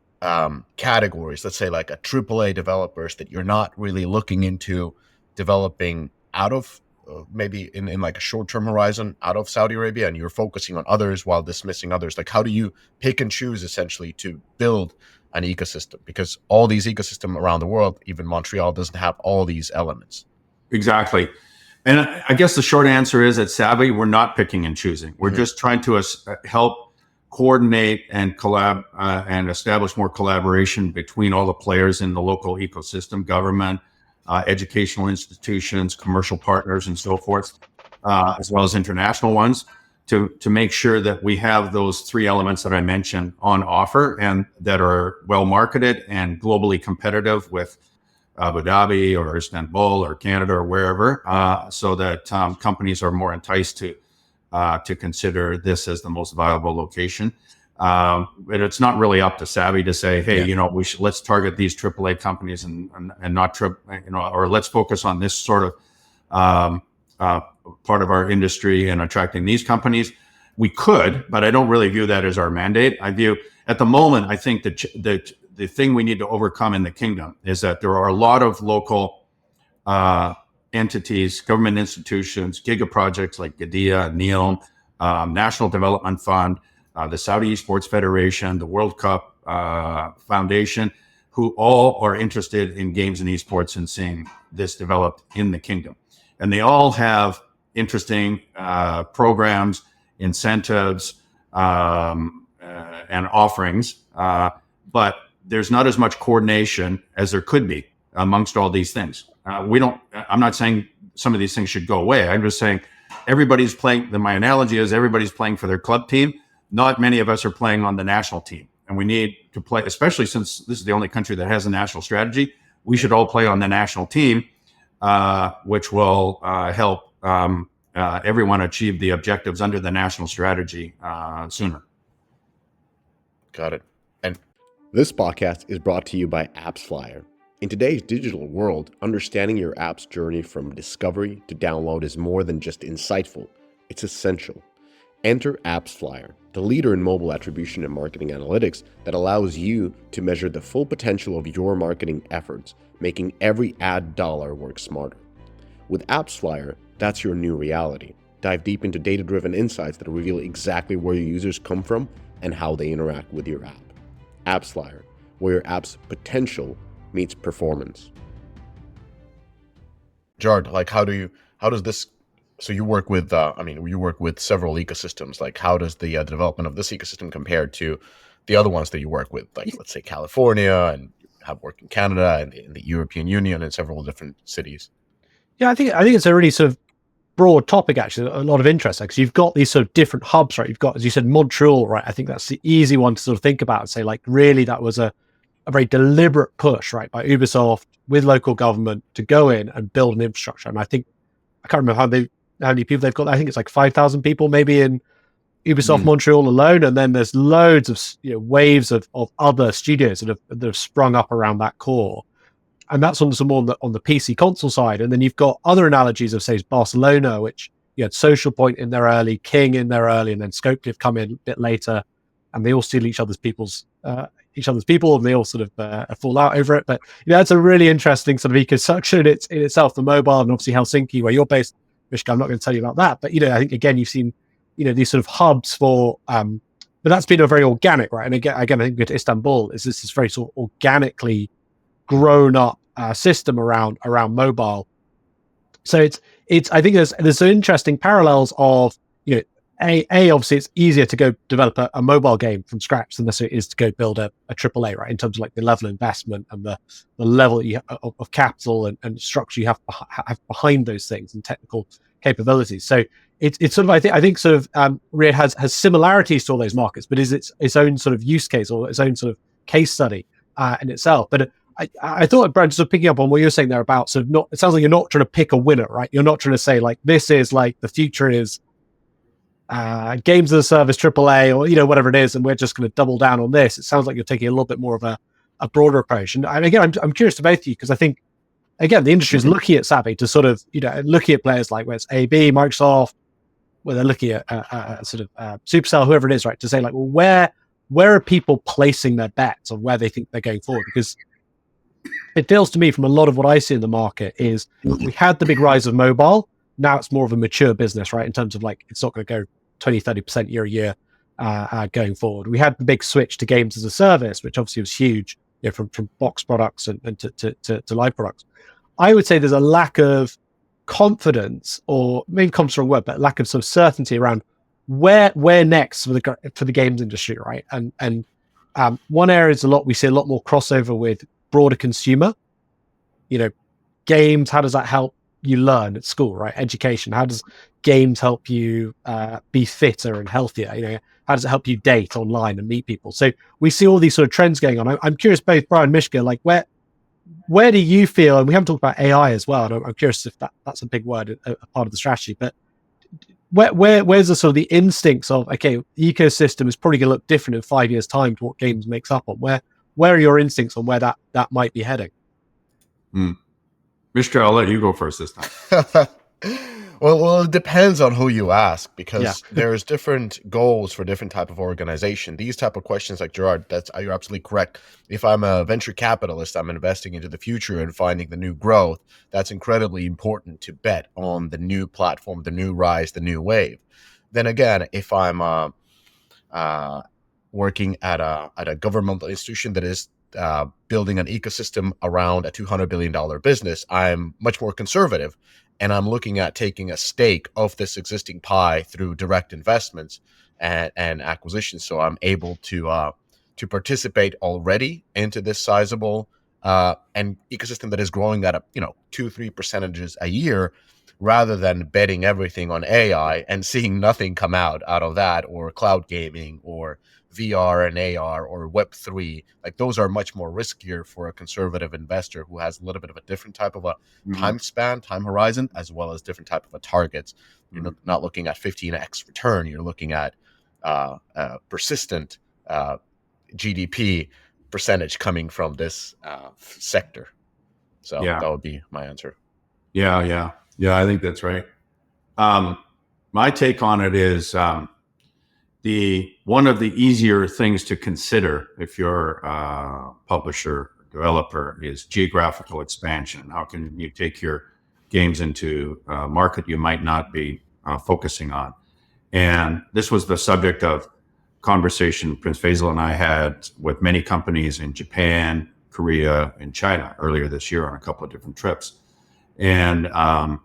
categories, let's say like a AAA developers that you're not really looking into developing out of maybe in like a short-term horizon out of Saudi Arabia, and you're focusing on others while dismissing others? Like, how do you pick and choose essentially to build an ecosystem? Because all these ecosystems around the world, even Montreal, doesn't have all these elements. Exactly. And I guess the short answer is at Savvy, we're not picking and choosing. We're just trying to help coordinate and collab and establish more collaboration between all the players in the local ecosystem, government, educational institutions, commercial partners, and so forth, as well as international ones, to make sure that we have those three elements that I mentioned on offer and that are well marketed and globally competitive with Abu Dhabi or Istanbul or Canada or wherever, so that companies are more enticed to consider this as the most viable location. But it's not really up to Savvy to say, hey, let's target these AAA companies and not or let's focus on this sort of part of our industry and attracting these companies. We could, but I don't really view that as our mandate. I view at the moment, I think that the thing we need to overcome in the kingdom is that there are a lot of local entities, government institutions, giga projects like Gadia, NEOM, National Development Fund, the Saudi Esports Federation, the World Cup Foundation, who all are interested in games and esports and seeing this developed in the kingdom. And they all have interesting programs, incentives, and offerings, but there's not as much coordination as there could be amongst all these things. I'm not saying some of these things should go away. I'm just saying everybody's playing. My analogy is everybody's playing for their club team. Not many of us are playing on the national team. And we need to play, especially since this is the only country that has a national strategy. We should all play on the national team, which will help everyone achieve the objectives under the national strategy sooner. Got it. And this podcast is brought to you by AppsFlyer. In today's digital world, understanding your app's journey from discovery to download is more than just insightful, it's essential. Enter AppsFlyer, the leader in mobile attribution and marketing analytics that allows you to measure the full potential of your marketing efforts, making every ad dollar work smarter. With AppsFlyer, that's your new reality. Dive deep into data-driven insights that reveal exactly where your users come from and how they interact with your app. AppsFlyer, where your app's potential meets performance. Gerard, like how does this, so you work with, you work with several ecosystems. Like how does the development of this ecosystem compare to the other ones that you work with? Like let's say California, and you have worked in Canada and in the European Union and several different cities. Yeah, I think it's a really sort of broad topic, actually, a lot of interest, because you've got these sort of different hubs, right? You've got, as you said, Montreal, right? I think that's the easy one to sort of think about and say, like, really that was a very deliberate push, right, by Ubisoft with local government to go in and build an infrastructure. And I think, I can't remember how many people they've got. I think it's like 5,000 people maybe in Ubisoft Montreal alone. And then there's loads of waves of other studios that have sprung up around that core. And that's on some more on the PC console side. And then you've got other analogies of, say, Barcelona, which you had Social Point in there early, King in there early, and then Scopely come in a bit later, and they all steal each other's people, and they all sort of fall out over it. But it's a really interesting sort of ecosystem in itself, the mobile, and obviously Helsinki, where you're based, Mishka. I'm not going to tell you about that, but I think again you've seen these sort of hubs for, but that's been a very organic, right? And again, I think at Istanbul is this very sort of organically grown up system around mobile. So it's I think there's some interesting parallels of obviously it's easier to go develop a mobile game from scratch than it is to go build a AAA, right? In terms of like the level of investment and the level of capital and structure you have behind those things and technical capabilities. So it's sort of I think sort of Riyadh has similarities to all those markets, but is its own sort of use case or its own sort of case study in itself. But I thought, Brad, sort of picking up on what you're saying there about sort of it sounds like you're not trying to pick a winner, right? You're not trying to say like this is like the future is games as a service, AAA, or whatever it is, and we're just going to double down on this. It sounds like you're taking a little bit more of a broader approach. And again, I'm curious to both of you, because I think again the industry is looking at Savvy to sort of looking at players like where it's AB, Microsoft, where they're looking at sort of Supercell, whoever it is, right, to say like, well, where are people placing their bets on where they think they're going forward? Because it feels to me from a lot of what I see in the market is we had the big rise of mobile. Now it's more of a mature business, right? In terms of like, it's not going to go 20, 30% year a year going forward. We had the big switch to games as a service, which obviously was huge, you know, from box products and to live products. I would say there's a lack of confidence, or maybe comes from a word, but lack of sort of certainty around where next for the games industry, right? And one area is we see a lot more crossover with broader consumer, you know, games. How does that help you learn at school, right? Education. How does games help you be fitter and healthier? You know, how does it help you date online and meet people? So we see all these sort of trends going on. I'm curious, both Brian and Mishka, like where do you feel, and we haven't talked about AI as well, and I'm curious if that's a big word, a part of the strategy, but where's the sort of the instincts of, okay, the ecosystem is probably going to look different in 5 years' time to what games makes up on? Where are your instincts on where that might be heading? Mr. I'll let you go first this time. Well, it depends on who you ask, because there's different goals for different type of organization. These type of questions, like Gerard, you're absolutely correct. If I'm a venture capitalist, I'm investing into the future and finding the new growth. That's incredibly important to bet on the new platform, the new rise, the new wave. Then again, if I'm working at a governmental institution that is building an ecosystem around a $200 billion business, I'm much more conservative, and I'm looking at taking a stake of this existing pie through direct investments and acquisitions. So I'm able to participate already into this sizable and ecosystem that is growing at 2-3% a year, rather than betting everything on AI and seeing nothing come out of that, or cloud gaming, or VR and AR, or Web3. Like, those are much more riskier for a conservative investor who has a little bit of a different type of a time span, time horizon, as well as different type of a targets. You're not looking at 15x return. You're looking at persistent GDP percentage coming from this sector. So that would be my answer. Yeah, I think that's right. My take on it is one of the easier things to consider if you're a publisher, developer, is geographical expansion. How can you take your games into a market you might not be focusing on? And this was the subject of conversation Prince Faisal and I had with many companies in Japan, Korea, and China earlier this year on a couple of different trips. And, a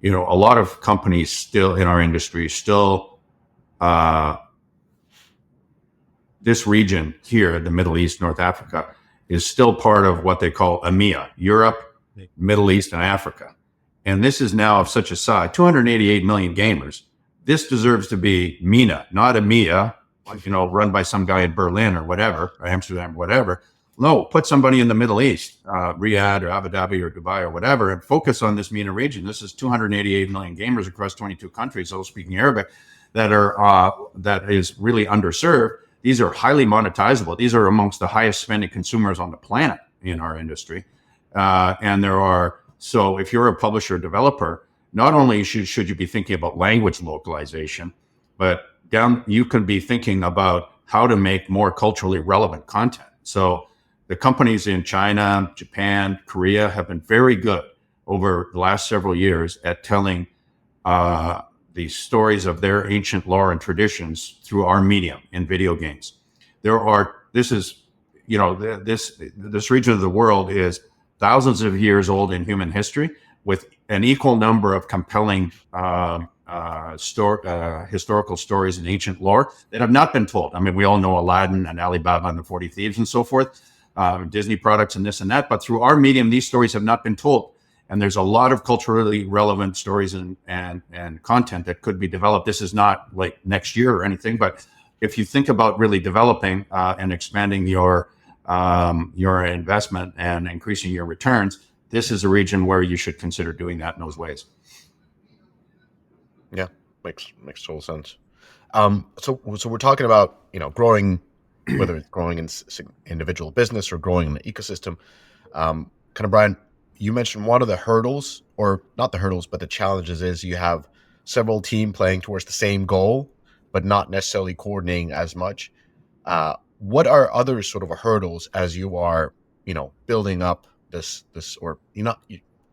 lot of companies still in our industry, this region here, the Middle East, North Africa, is still part of what they call EMEA, Europe, Middle East, and Africa. And this is now of such a size, 288 million gamers. This deserves to be MENA, not EMEA, run by some guy in Berlin or whatever, or Amsterdam, or whatever. No, put somebody in the Middle East, Riyadh or Abu Dhabi or Dubai or whatever, and focus on this MENA region. This is 288 million gamers across 22 countries, all speaking Arabic, that is really underserved. These are highly monetizable. These are amongst the highest spending consumers on the planet in our industry. So if you're a publisher developer, not only should you be thinking about language localization, but you can be thinking about how to make more culturally relevant content. So the companies in China, Japan, Korea have been very good over the last several years at telling the stories of their ancient lore and traditions through our medium in video games. This region of the world is thousands of years old in human history, with an equal number of compelling historical stories and ancient lore that have not been told. I mean, we all know Aladdin and Alibaba and the 40 Thieves and so forth, Disney products and this and that, but through our medium, these stories have not been told. And there's a lot of culturally relevant stories and content that could be developed. This is not like next year or anything, but if you think about really developing and expanding your investment and increasing your returns, this is a region where you should consider doing that in those ways. Yeah, makes total sense. So we're talking about growing, whether it's growing in individual business or growing in the ecosystem. Kind of, Brian, you mentioned one of the hurdles, or not the hurdles, but the challenges, is you have several teams playing towards the same goal, but not necessarily coordinating as much. what are other sort of hurdles as you are, building up this, or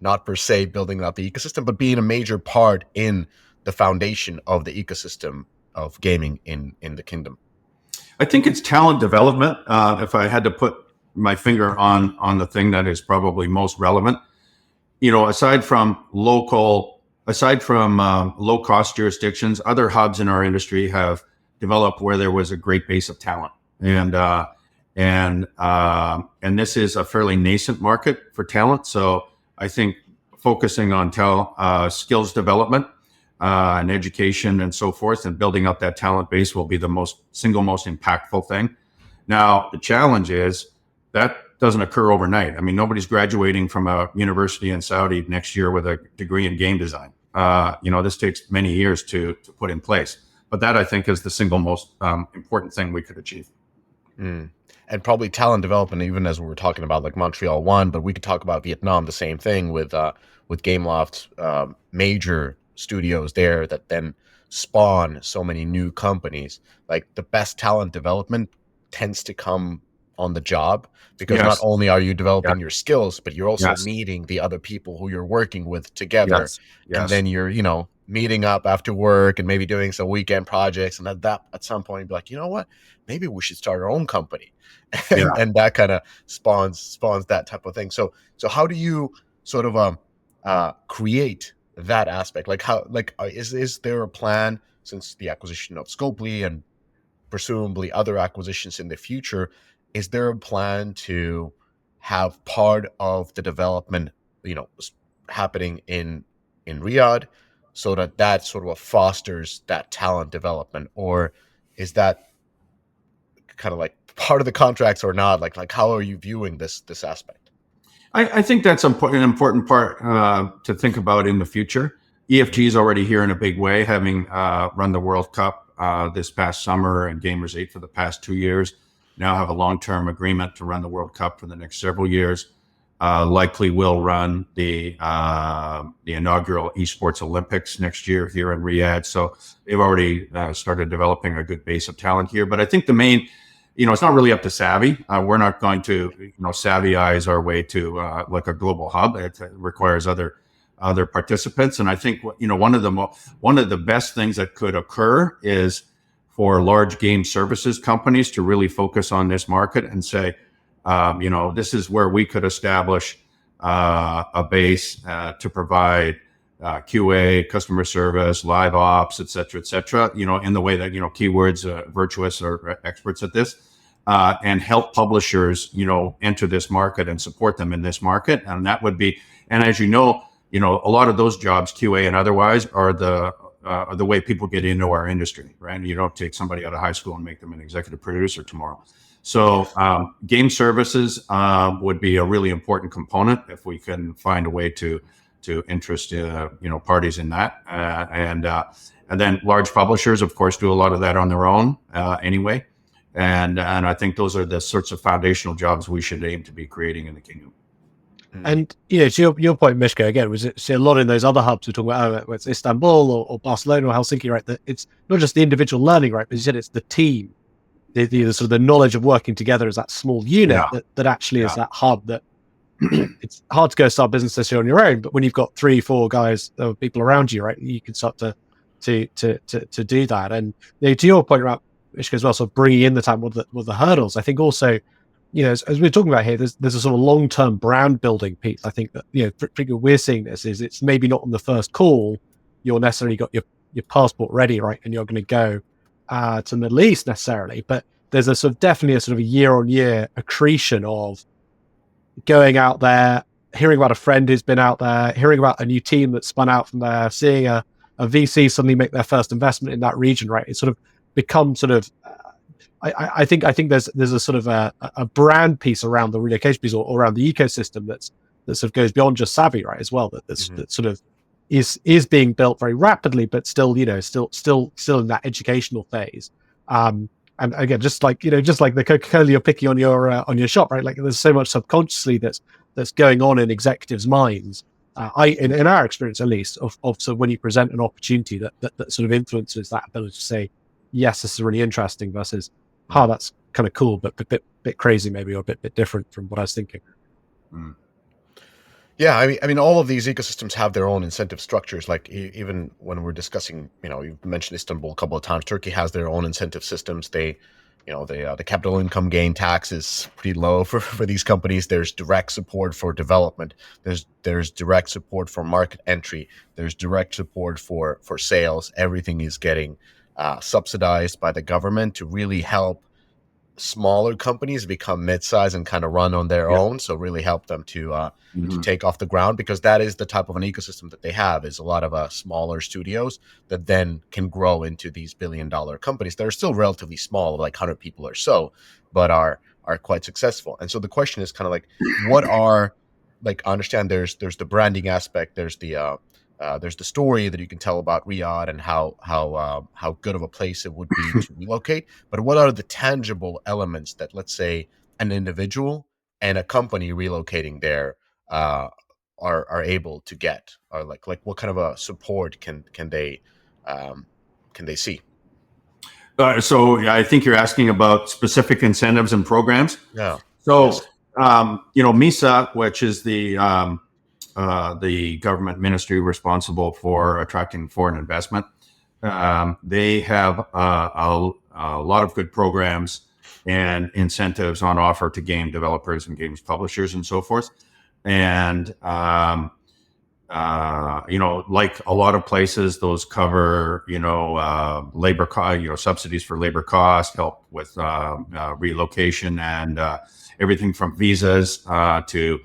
not per se building up the ecosystem, but being a major part in the foundation of the ecosystem of gaming in the kingdom? I think it's talent development. If I had to put my finger on the thing that is probably most relevant, aside from low cost jurisdictions, other hubs in our industry have developed where there was a great base of talent, and this is a fairly nascent market for talent. So I think focusing on skills development and education and so forth, and building up that talent base will be the single most impactful thing. Now, the challenge is that doesn't occur overnight. I mean, nobody's graduating from a university in Saudi next year with a degree in game design. This takes many years to put in place. But that, I think, is the single most important thing we could achieve. Mm. And probably talent development, even as we were talking about like Montreal One, but we could talk about Vietnam, the same thing with Gameloft, major studios there that then spawn so many new companies. Like the best talent development tends to come on the job, because not only are you developing your skills, but you're also meeting the other people who you're working with together. And then you're, meeting up after work and maybe doing some weekend projects. And that at some point you'd be like, you know what, maybe we should start our own company. And that kind of spawns that type of thing. So how do you sort of create that aspect? Like is there a plan, since the acquisition of Scopely and presumably other acquisitions in the future, is there a plan to have part of the development, happening in Riyadh, so that sort of fosters that talent development? Or is that kind of like part of the contracts or not? Like how are you viewing this aspect? I think that's an important part to think about in the future. EFG is already here in a big way, having run the World Cup this past summer and Gamers 8 for the past 2 years. Now have a long-term agreement to run the World Cup for the next several years. Likely will run the inaugural Esports Olympics next year here in Riyadh. So they've already started developing a good base of talent here. But I think the main, it's not really up to Savvy. We're not going to, Savvyize our way to like a global hub. It requires other participants. And I think, one of the best things that could occur is for large game services companies to really focus on this market and say, this is where we could establish a base to provide QA, customer service, live ops, et cetera, in the way that, Keywords, Virtuous are experts at this, and help publishers, enter this market and support them in this market. And that would be, and as a lot of those jobs, QA and otherwise, are the way people get into our industry, right? You don't take somebody out of high school and make them an executive producer tomorrow. So game services would be a really important component if we can find a way to interest parties in that, and then large publishers, of course, do a lot of that on their own anyway, and I think those are the sorts of foundational jobs we should aim to be creating in the kingdom. And to your point, Mishka, again, was it see a lot in those other hubs we're talking about, it's Istanbul or Barcelona or Helsinki, right? That it's not just the individual learning, right? But you said it's the team, the sort of the knowledge of working together as that small unit that actually is that hub. That it's hard to go start business this year on your own, but when you've got 3-4 guys, people around you, right, you can start to do that. And to your point about Mishka as well, sort of bringing in the time, what the hurdles. I think also, as we're talking about here, there's a sort of long-term brand building piece. I think that, particularly we're seeing this is it's maybe not on the first call you're necessarily got your passport ready, right, and you're going to go to the Middle East necessarily, but there's definitely a sort of a year-on-year accretion of going out there, hearing about a friend who's been out there, hearing about a new team that's spun out from there, seeing a VC suddenly make their first investment in that region, right? It's sort of become sort of I think there's a sort of a brand piece around the relocation piece or around the ecosystem that sort of goes beyond just Savvy, right, as well, that sort of is being built very rapidly, but still still in that educational phase. And again, just like the Coca-Cola you're picking on your shop, right? Like there's so much subconsciously that's going on in executives' minds. In our experience, at least, of sort of when you present an opportunity that sort of influences that ability to say, yes, this is really interesting versus, that's kind of cool, but a bit crazy maybe, or a bit different from what I was thinking. Yeah, I mean, all of these ecosystems have their own incentive structures. Like even when we're discussing, you've mentioned Istanbul a couple of times. Turkey has their own incentive systems. The capital income gain tax is pretty low for these companies. There's direct support for development. There's direct support for market entry. There's direct support for sales. Everything is getting subsidized by the government to really help smaller companies become mid-size and kind of run on their own. So really help them to take off the ground, because that is the type of an ecosystem that they have, is a lot of smaller studios that then can grow into these billion-dollar companies that are still relatively small, like 100 people or so, but are quite successful. And so the question is kind of like, what are, like, I understand there's the branding aspect, there's the story that you can tell about Riyadh and how good of a place it would be to relocate. But what are the tangible elements that, let's say, an individual and a company relocating there are able to get? Or like what kind of a support can they see? So I think you're asking about specific incentives and programs. Yeah. So Yes. MISA, which is the government ministry responsible for attracting foreign investment, they have a lot of good programs and incentives on offer to game developers and games publishers and so forth. And like a lot of places, those cover labor cost, subsidies for labor cost, help with relocation, and everything from visas to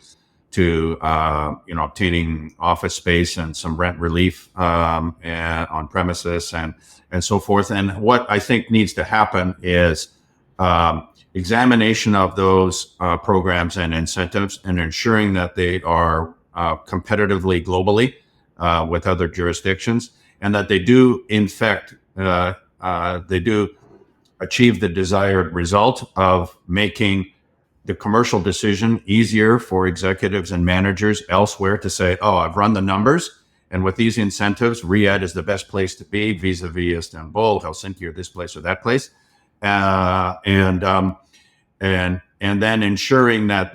obtaining office space and some rent relief and on premises and so forth. And what I think needs to happen is examination of those programs and incentives, and ensuring that they are competitively globally with other jurisdictions, and that they do, in fact, they do achieve the desired result of making the commercial decision easier for executives and managers elsewhere to say, oh, I've run the numbers, and with these incentives, Riyadh is the best place to be vis-a-vis Istanbul, Helsinki, or this place or that place. And then ensuring that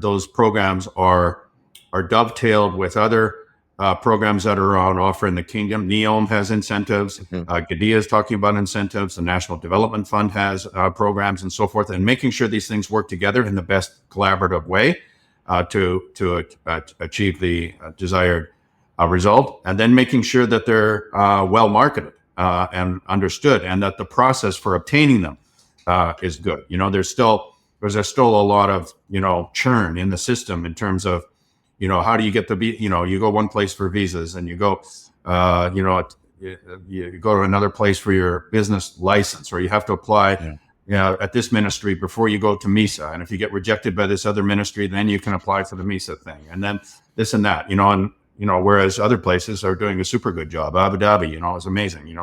those programs are dovetailed with other programs that are on offer in the kingdom. NEOM has incentives. Gadia is talking about incentives. The National Development Fund has programs and so forth, and making sure these things work together in the best collaborative way to achieve the desired result, and then making sure that they're well marketed and understood, and that the process for obtaining them is good. There's still a lot of churn in the system in terms of how do you get you go one place for visas, and you go you go to another place for your business license, or you have to apply at this ministry before you go to MISA, and if you get rejected by this other ministry, then you can apply for the MISA thing, and then this and that, and whereas other places are doing a super good job. Abu Dhabi, is amazing.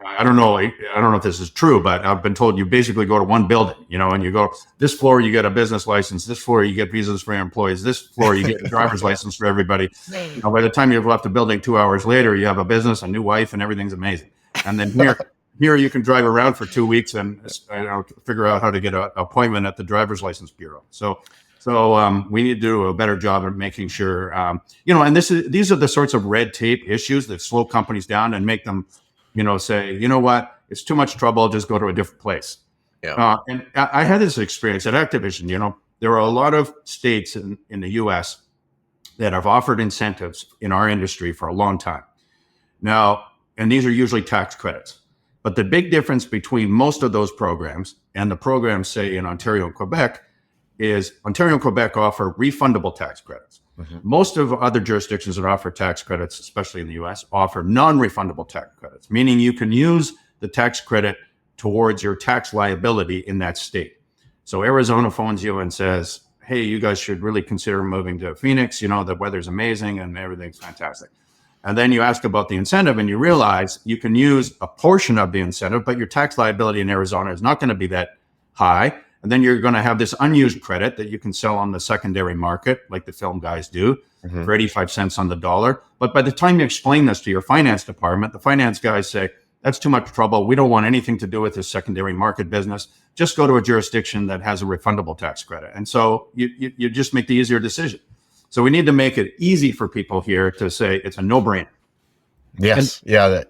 I don't know if this is true, but I've been told you basically go to one building, and you go this floor, you get a business license. This floor, you get visas for your employees. This floor, you get a driver's license for everybody. By the time you've left the building 2 hours later, you have a business, a new wife, and everything's amazing. And then here you can drive around for 2 weeks and figure out how to get an appointment at the driver's license bureau. So we need to do a better job of making sure, and these are the sorts of red tape issues that slow companies down and make them, say, what, it's too much trouble, I'll just go to a different place. Yeah. And I had this experience at Activision. There are a lot of states in the US that have offered incentives in our industry for a long time. Now, and these are usually tax credits. But the big difference between most of those programs and the programs, say, in Ontario and Quebec, is Ontario and Quebec offer refundable tax credits. Most of other jurisdictions that offer tax credits, especially in the US, offer non-refundable tax credits, meaning you can use the tax credit towards your tax liability in that state. So Arizona phones you and says, hey, you guys should really consider moving to Phoenix. The weather's amazing and everything's fantastic. And then you ask about the incentive and you realize you can use a portion of the incentive, but your tax liability in Arizona is not going to be that high. And then you're going to have this unused credit that you can sell on the secondary market, like the film guys do, for 85 cents on the dollar. But by the time you explain this to your finance department, the finance guys say, That's too much trouble. We don't want anything to do with this secondary market business. Just go to a jurisdiction that has a refundable tax credit. And so you just make the easier decision. So we need to make it easy for people here to say it's a no-brainer. Yes. And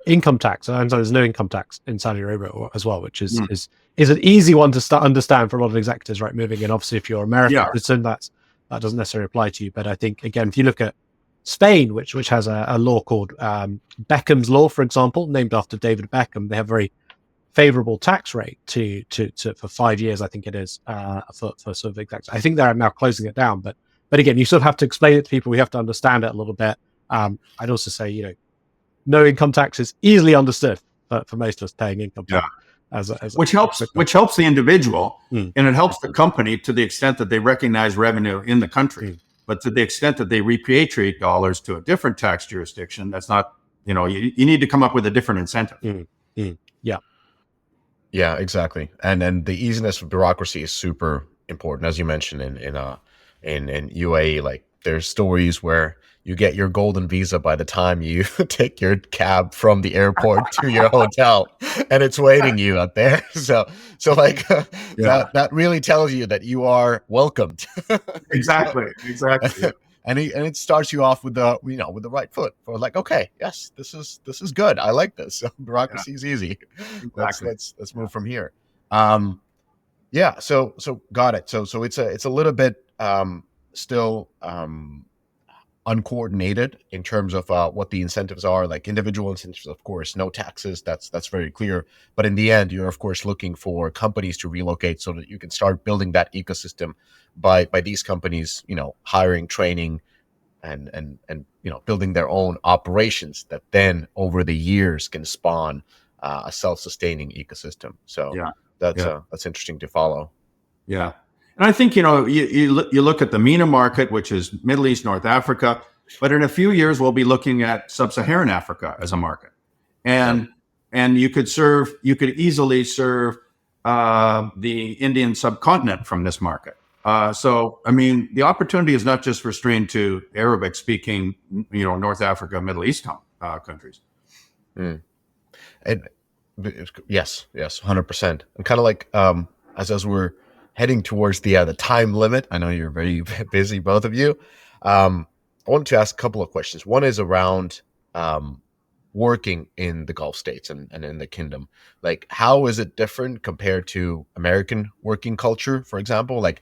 income tax. And so there's no income tax in Saudi Arabia as well, which is an easy one to understand for a lot of executives, right? Moving in. Obviously, if you're American citizen, that doesn't necessarily apply to you. But I think, again, if you look at Spain, which has a law called Beckham's Law, for example, named after David Beckham, they have very favorable tax rate to for 5 years, I think it is, for sort of executives. I think they're now closing it down, but again, you sort of have to explain it to people. We have to understand it a little bit. I'd also say, no income tax is easily understood for most of us paying income tax. Which helps the individual, and it helps the company to the extent that they recognize revenue in the country. But to the extent that they repatriate dollars to a different tax jurisdiction, that's not, you need to come up with a different incentive. Yeah, exactly. And the easiness of bureaucracy is super important, as you mentioned in UAE. Like, there's stories where you get your golden visa by the time you take your cab from the airport to your hotel, and it's waiting you out there. So like that really tells you that you are welcomed. Exactly. And it starts you off with the with the right foot. For like, okay, yes, this is good. I like this. So bureaucracy is easy. Exactly. Let's move from here. So got it. So it's a little bit still uncoordinated in terms of what the incentives are. Like individual incentives, of course, no taxes. That's very clear. But in the end, you're of course looking for companies to relocate so that you can start building that ecosystem by these companies, hiring, training, and building their own operations that then over the years can spawn a self-sustaining ecosystem. So that's interesting to follow. Yeah. And I think, you look at the MENA market, which is Middle East, North Africa, but in a few years, we'll be looking at sub-Saharan Africa as a market. And you could easily serve the Indian subcontinent from this market. So, I mean, the opportunity is not just restrained to Arabic speaking, North Africa, Middle East countries. Yes, 100%. And kind of like, as we're heading towards the time limit, I know you're very busy, both of you. I wanted to ask a couple of questions. One is around working in the Gulf states and in the kingdom. Like, how is it different compared to American working culture, for example? Like,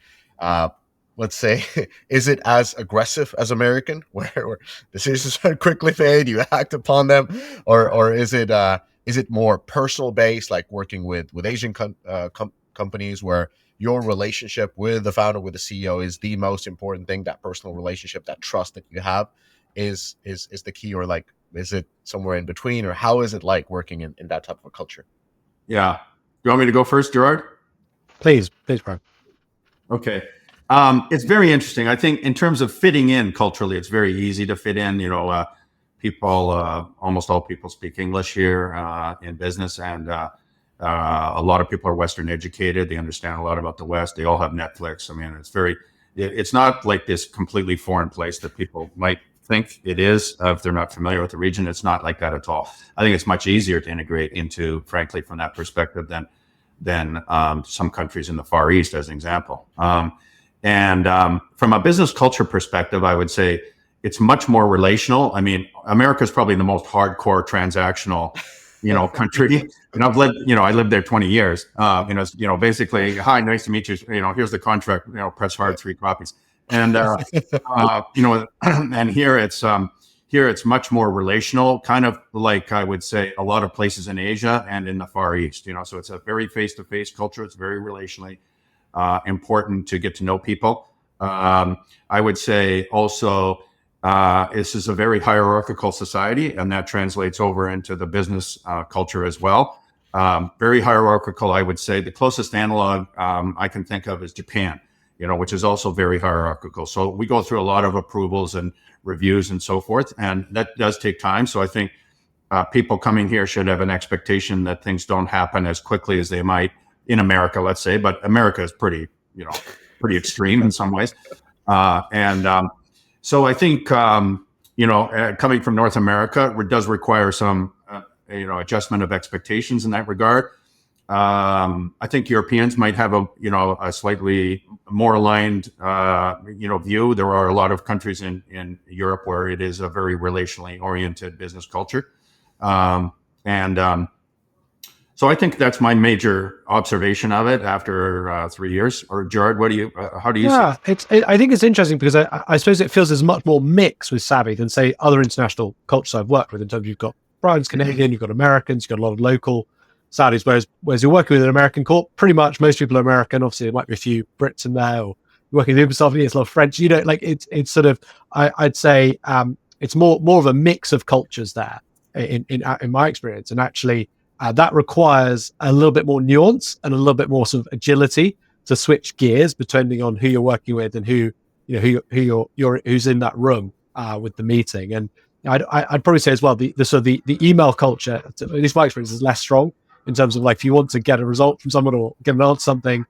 let's say, is it as aggressive as American, where decisions are quickly made, you act upon them, or is it more personal based, like working with Asian companies where your relationship with the founder, with the CEO, is the most important thing? That personal relationship, that trust that you have, is the key, or like, is it somewhere in between, or how is it like working in that type of a culture? Yeah, you want me to go first, Gerard? Please, Brian. Okay. It's very interesting. I think in terms of fitting in culturally, it's very easy to fit in. Almost all people speak English here in business, and a lot of people are Western educated. They understand a lot about the West. They all have Netflix. I mean, it's not like this completely foreign place that people might think it is if they're not familiar with the region. It's not like that at all. I think it's much easier to integrate into, frankly, from that perspective than some countries in the Far East, as an example. And from a business culture perspective, I would say it's much more relational. I mean, America is probably the most hardcore transactional, country. And I lived there 20 years. Basically, hi, nice to meet you. Here's the contract. Press hard, 3 copies. And and here it's much more relational, kind of like I would say a lot of places in Asia and in the Far East. So it's a very face-to-face culture. It's very relationally important to get to know people. I would say also this is a very hierarchical society, and that translates over into the business culture as well. Very hierarchical, I would say. The closest analog I can think of is Japan, which is also very hierarchical. So we go through a lot of approvals and reviews and so forth, and that does take time. So I think people coming here should have an expectation that things don't happen as quickly as they might in America, let's say. But America is pretty extreme in some ways. So I think coming from North America, it does require some, adjustment of expectations in that regard. I think Europeans might have a slightly more aligned, view. There are a lot of countries in Europe where it is a very relationally oriented business culture. So I think that's my major observation of it after 3 years. Or Gerard, how do you see it? I think it's interesting because I suppose it feels there's much more mix with Savvy than, say, other international cultures I've worked with, in terms of you've got Brian's Canadian, you've got Americans, you've got a lot of local Saudis, whereas you're working with an American corp, pretty much most people are American. Obviously, there might be a few Brits in there, or you're working with Ubisoft, it's a lot of French. It's sort of, I'd say it's more of a mix of cultures there in my experience, and actually that requires a little bit more nuance and a little bit more sort of agility to switch gears depending on who you're working with and who's in that room with the meeting. And I'd probably say as well, the email culture, at least my experience, is less strong in terms of, like, if you want to get a result from someone or get an answer to something,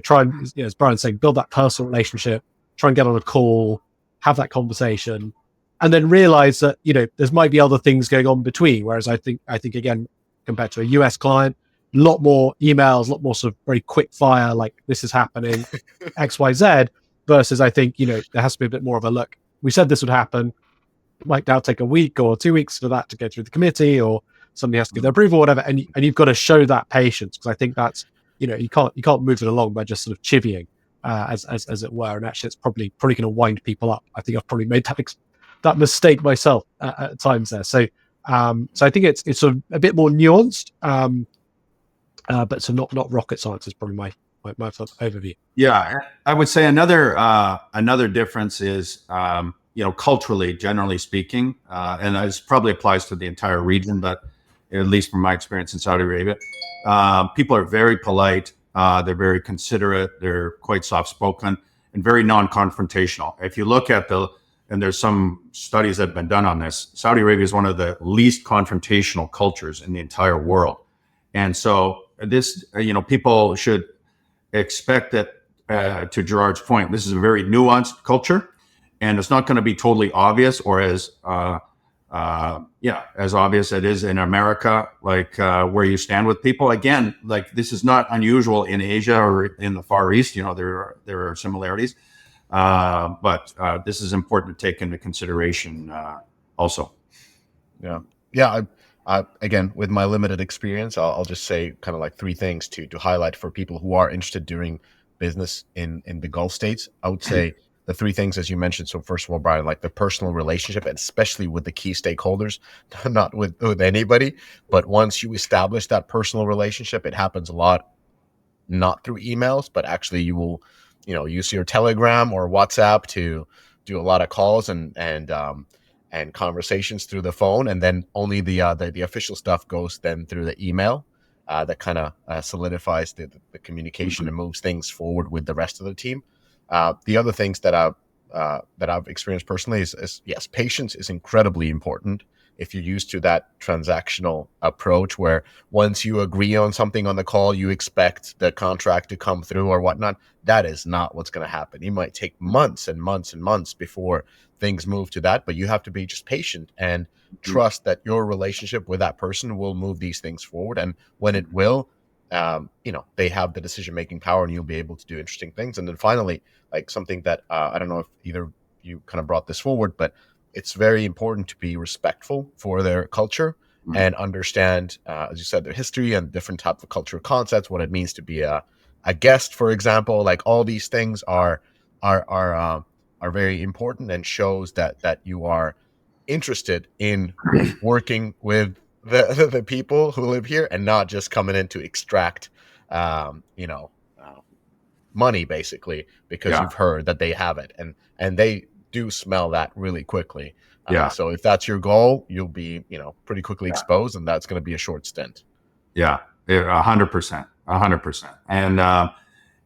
try and, as Brian's saying, build that personal relationship, try and get on a call, have that conversation, and then realize that, there might be other things going on between. Whereas I think again, compared to a US client, a lot more emails, a lot more sort of very quick fire, like, this is happening, X, Y, Z, versus I think, there has to be a bit more of a look. We said this would happen. It might now take a week or 2 weeks for that to go through the committee, or somebody has to give their approval or whatever. And you've got to show that patience, because I think that's, you can't move it along by just sort of chivying, as it were. And actually, it's probably going to wind people up. I think I've probably made that mistake myself at times there. So I think it's sort of a bit more nuanced, but so not rocket science is probably my overview. Yeah, I would say another difference is, culturally, generally speaking, and this probably applies to the entire region, but at least from my experience in Saudi Arabia, people are very polite. They're very considerate. They're quite soft-spoken and very non-confrontational. If you look at and there's some studies that have been done on this, Saudi Arabia is one of the least confrontational cultures in the entire world. And so this, people should expect that, to Gerard's point, this is a very nuanced culture, and it's not going to be totally obvious or as obvious as it is in America, like where you stand with people. Again, like, this is not unusual in Asia or in the Far East. There are similarities. But this is important to take into consideration also. Yeah. Again, with my limited experience, I'll just say kind of like three things to highlight for people who are interested doing business in the Gulf states. I would say the three things, as you mentioned. So first of all, Brian, like the personal relationship, and especially with the key stakeholders, not with anybody, but once you establish that personal relationship, it happens a lot, not through emails, but actually you will, use your Telegram or WhatsApp to do a lot of calls and conversations through the phone, and then only the official stuff goes then through the email. That kind of solidifies the communication and moves things forward with the rest of the team. The other things that I've experienced personally is yes, patience is incredibly important. If you're used to that transactional approach where once you agree on something on the call, you expect the contract to come through or whatnot, that is not what's going to happen. You might take months and months and months before things move to that, but you have to be just patient and trust that your relationship with that person will move these things forward. And when it will, they have the decision-making power, and you'll be able to do interesting things. And then finally, like something that I don't know if either of you kind of brought this forward, but it's very important to be respectful for their culture and understand, as you said, their history and different types of cultural concepts, what it means to be a guest, for example. Like, all these things are very important, and shows that you are interested in working with the people who live here, and not just coming in to extract, money, basically, because you've heard that they have it, and they do smell that really quickly. So if that's your goal, you'll be, pretty quickly exposed, and that's going to be a short stint. 100%.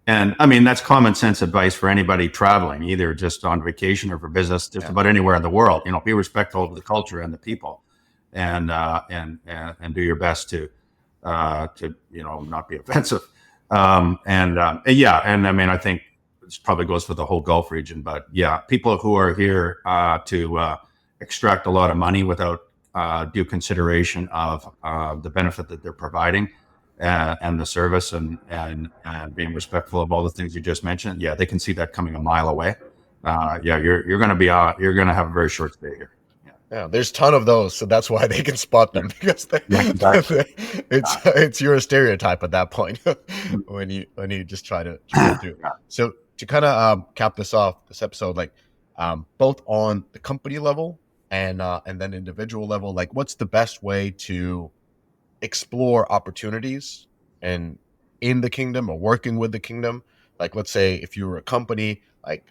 And I mean, that's common sense advice for anybody traveling, either just on vacation or for business, just about anywhere in the world. Be respectful of the culture and the people, and do your best to not be offensive. And I mean, I think this probably goes for the whole Gulf region, but people who are here to extract a lot of money without due consideration of the benefit that they're providing and the service and being respectful of all the things you just mentioned. Yeah, they can see that coming a mile away. You're going to be you're going to have a very short stay here. Yeah, there's a ton of those, so that's why they can spot them because Exactly. it's your stereotype at that point when you just try to get through. So to kind of cap this off, this episode, like both on the company level and then individual level, like what's the best way to explore opportunities and in the kingdom or working with the kingdom? Like, let's say if you were a company, like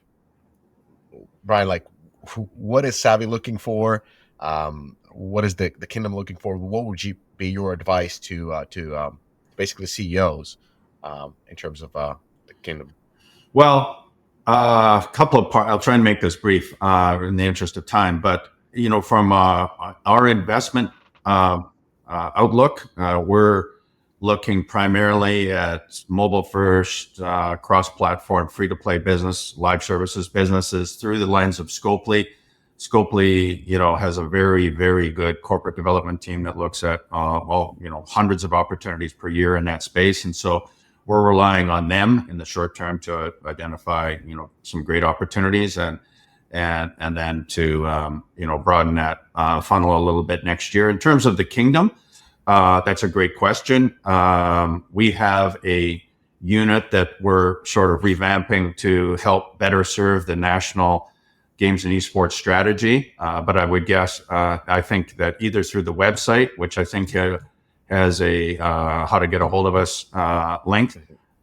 Brian, like what is Savvy looking for? What is the kingdom looking for? What would be your advice to basically CEOs in terms of the kingdom? Well, a couple of parts. I'll try and make this brief in the interest of time. But from our investment outlook, we're looking primarily at mobile first, cross-platform, free-to-play business, live services businesses through the lens of Scopely. Scopely, has a very, very good corporate development team that looks at hundreds of opportunities per year in that space, and so we're relying on them in the short term to identify some great opportunities and then to broaden that funnel a little bit next year. In terms of the kingdom, that's a great question. We have a unit that we're sort of revamping to help better serve the national games and esports strategy. But I would guess, I think that either through the website, which I think has a how to get a hold of us link,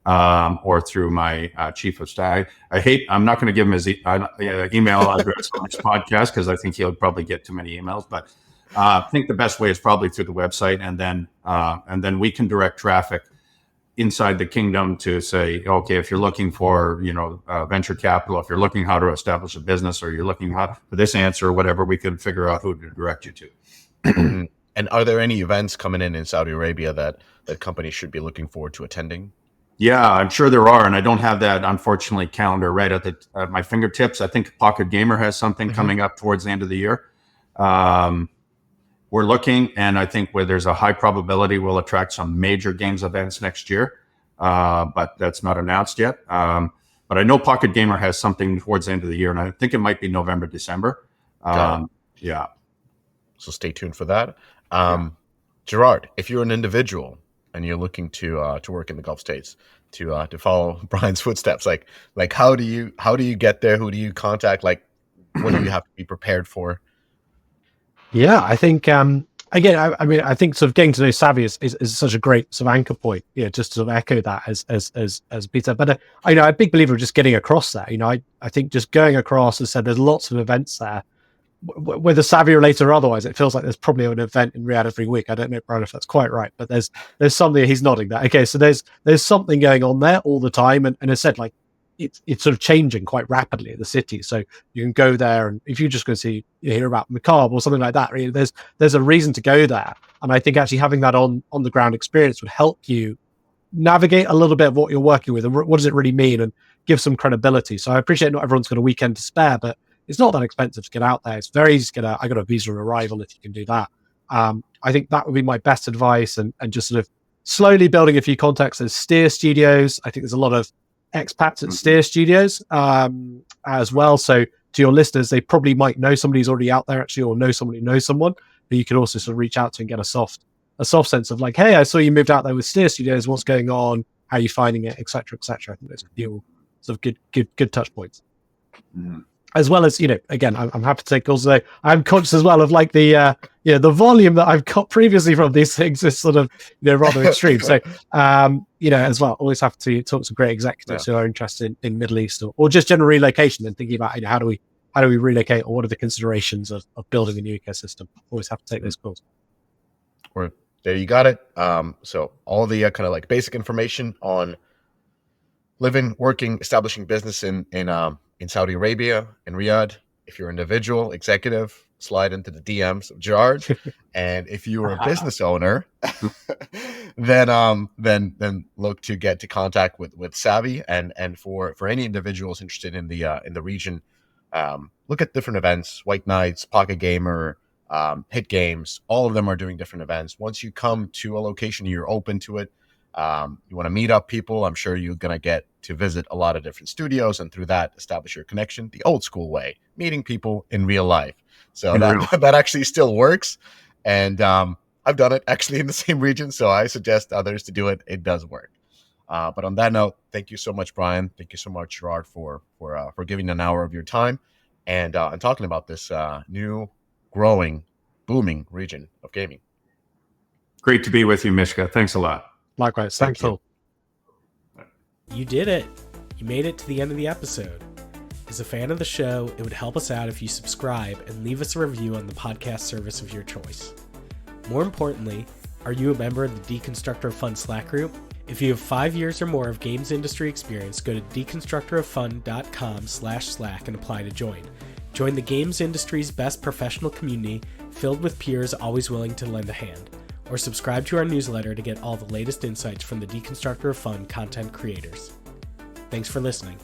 or through my chief of staff. I'm not going to give him his email address on this podcast because I think he'll probably get too many emails. But I think the best way is probably through the website, and then we can direct traffic inside the kingdom to say, okay, if you're looking for venture capital, if you're looking how to establish a business, or you're looking for this answer or whatever, we can figure out who to direct you to. And are there any events coming in Saudi Arabia that companies should be looking forward to attending? Yeah, I'm sure there are, and I don't have that, unfortunately, calendar right at my fingertips. I think Pocket Gamer has something coming up towards the end of the year. We're looking, and I think where there's a high probability we'll attract some major games events next year, but that's not announced yet. But I know Pocket Gamer has something towards the end of the year, and I think it might be November, December. Yeah. So stay tuned for that. Gerard, if you're an individual and you're looking to work in the Gulf states, to follow Brian's footsteps, like how do you get there? Who do you contact? Like, what do you have to be prepared for? Yeah, I think again, I think sort of getting to know Savvy is such a great sort of anchor point. Just to sort of echo that as Peter. But I'm a big believer of just getting across there. I think just going across, as I said, there's lots of events there, whether Savvy related or otherwise. It feels like there's probably an event in Riyadh every week. I don't know, Brian, if that's quite right, but there's something. He's nodding that. Okay, so there's something going on there all the time, and as I said, like it's sort of changing quite rapidly in the city. So you can go there, and if you're just going to hear about Macabre or something like that, really, there's a reason to go there. And I think actually having that on the ground experience would help you navigate a little bit of what you're working with and what does it really mean, and give some credibility. So I appreciate not everyone's got a weekend to spare, but it's not that expensive to get out there. It's very easy to get I got a visa of arrival if you can do that. I think that would be my best advice, and just sort of slowly building a few contacts. There's Steer Studios. I think there's a lot of expats at Steer Studios as well. So to your listeners, they probably might know somebody who's already out there actually, or know somebody who knows someone who you can also sort of reach out to and get a soft sense of like, hey, I saw you moved out there with Steer Studios. What's going on? How are you finding it? Et cetera, et cetera. I think those are sort of good touch points. As well as, again, I'm happy to take calls today. I'm conscious as well of like the volume that I've got previously from these things is sort of, rather extreme. So, as well, always have to talk to great executives who are interested in Middle East or just general relocation and thinking about, how do we relocate, or what are the considerations of building a new ecosystem? Always have to take those calls. Or there you got it. So all the kind of like basic information on living, working, establishing business in Saudi Arabia, in Riyadh. If you're an individual, executive, slide into the DMs of Gerard. And if you are a business owner, then look to get to contact with Savvy. And for any individuals interested in the region, look at different events. White Knights, Pocket Gamer, Hit Games, all of them are doing different events. Once you come to a location, you're open to it. You want to meet up people. I'm sure you're going to get to visit a lot of different studios, and through that, establish your connection the old school way, meeting people in real life. So that actually still works. And I've done it actually in the same region, so I suggest others to do it. It does work. But on that note, thank you so much, Brian. Thank you so much, Gerard, for giving an hour of your time and talking about this new, growing, booming region of gaming. Great to be with you, Mishka. Thanks a lot. Likewise. Thanks all. You did it. You made it to the end of the episode. As a fan of the show, it would help us out if you subscribe and leave us a review on the podcast service of your choice. More importantly, are you a member of the Deconstructor of Fun Slack group? If you have 5 years or more of games industry experience, go to deconstructoroffun.com/Slack and apply to join. Join the games industry's best professional community filled with peers always willing to lend a hand. Or subscribe to our newsletter to get all the latest insights from the Deconstructor of Fun content creators. Thanks for listening.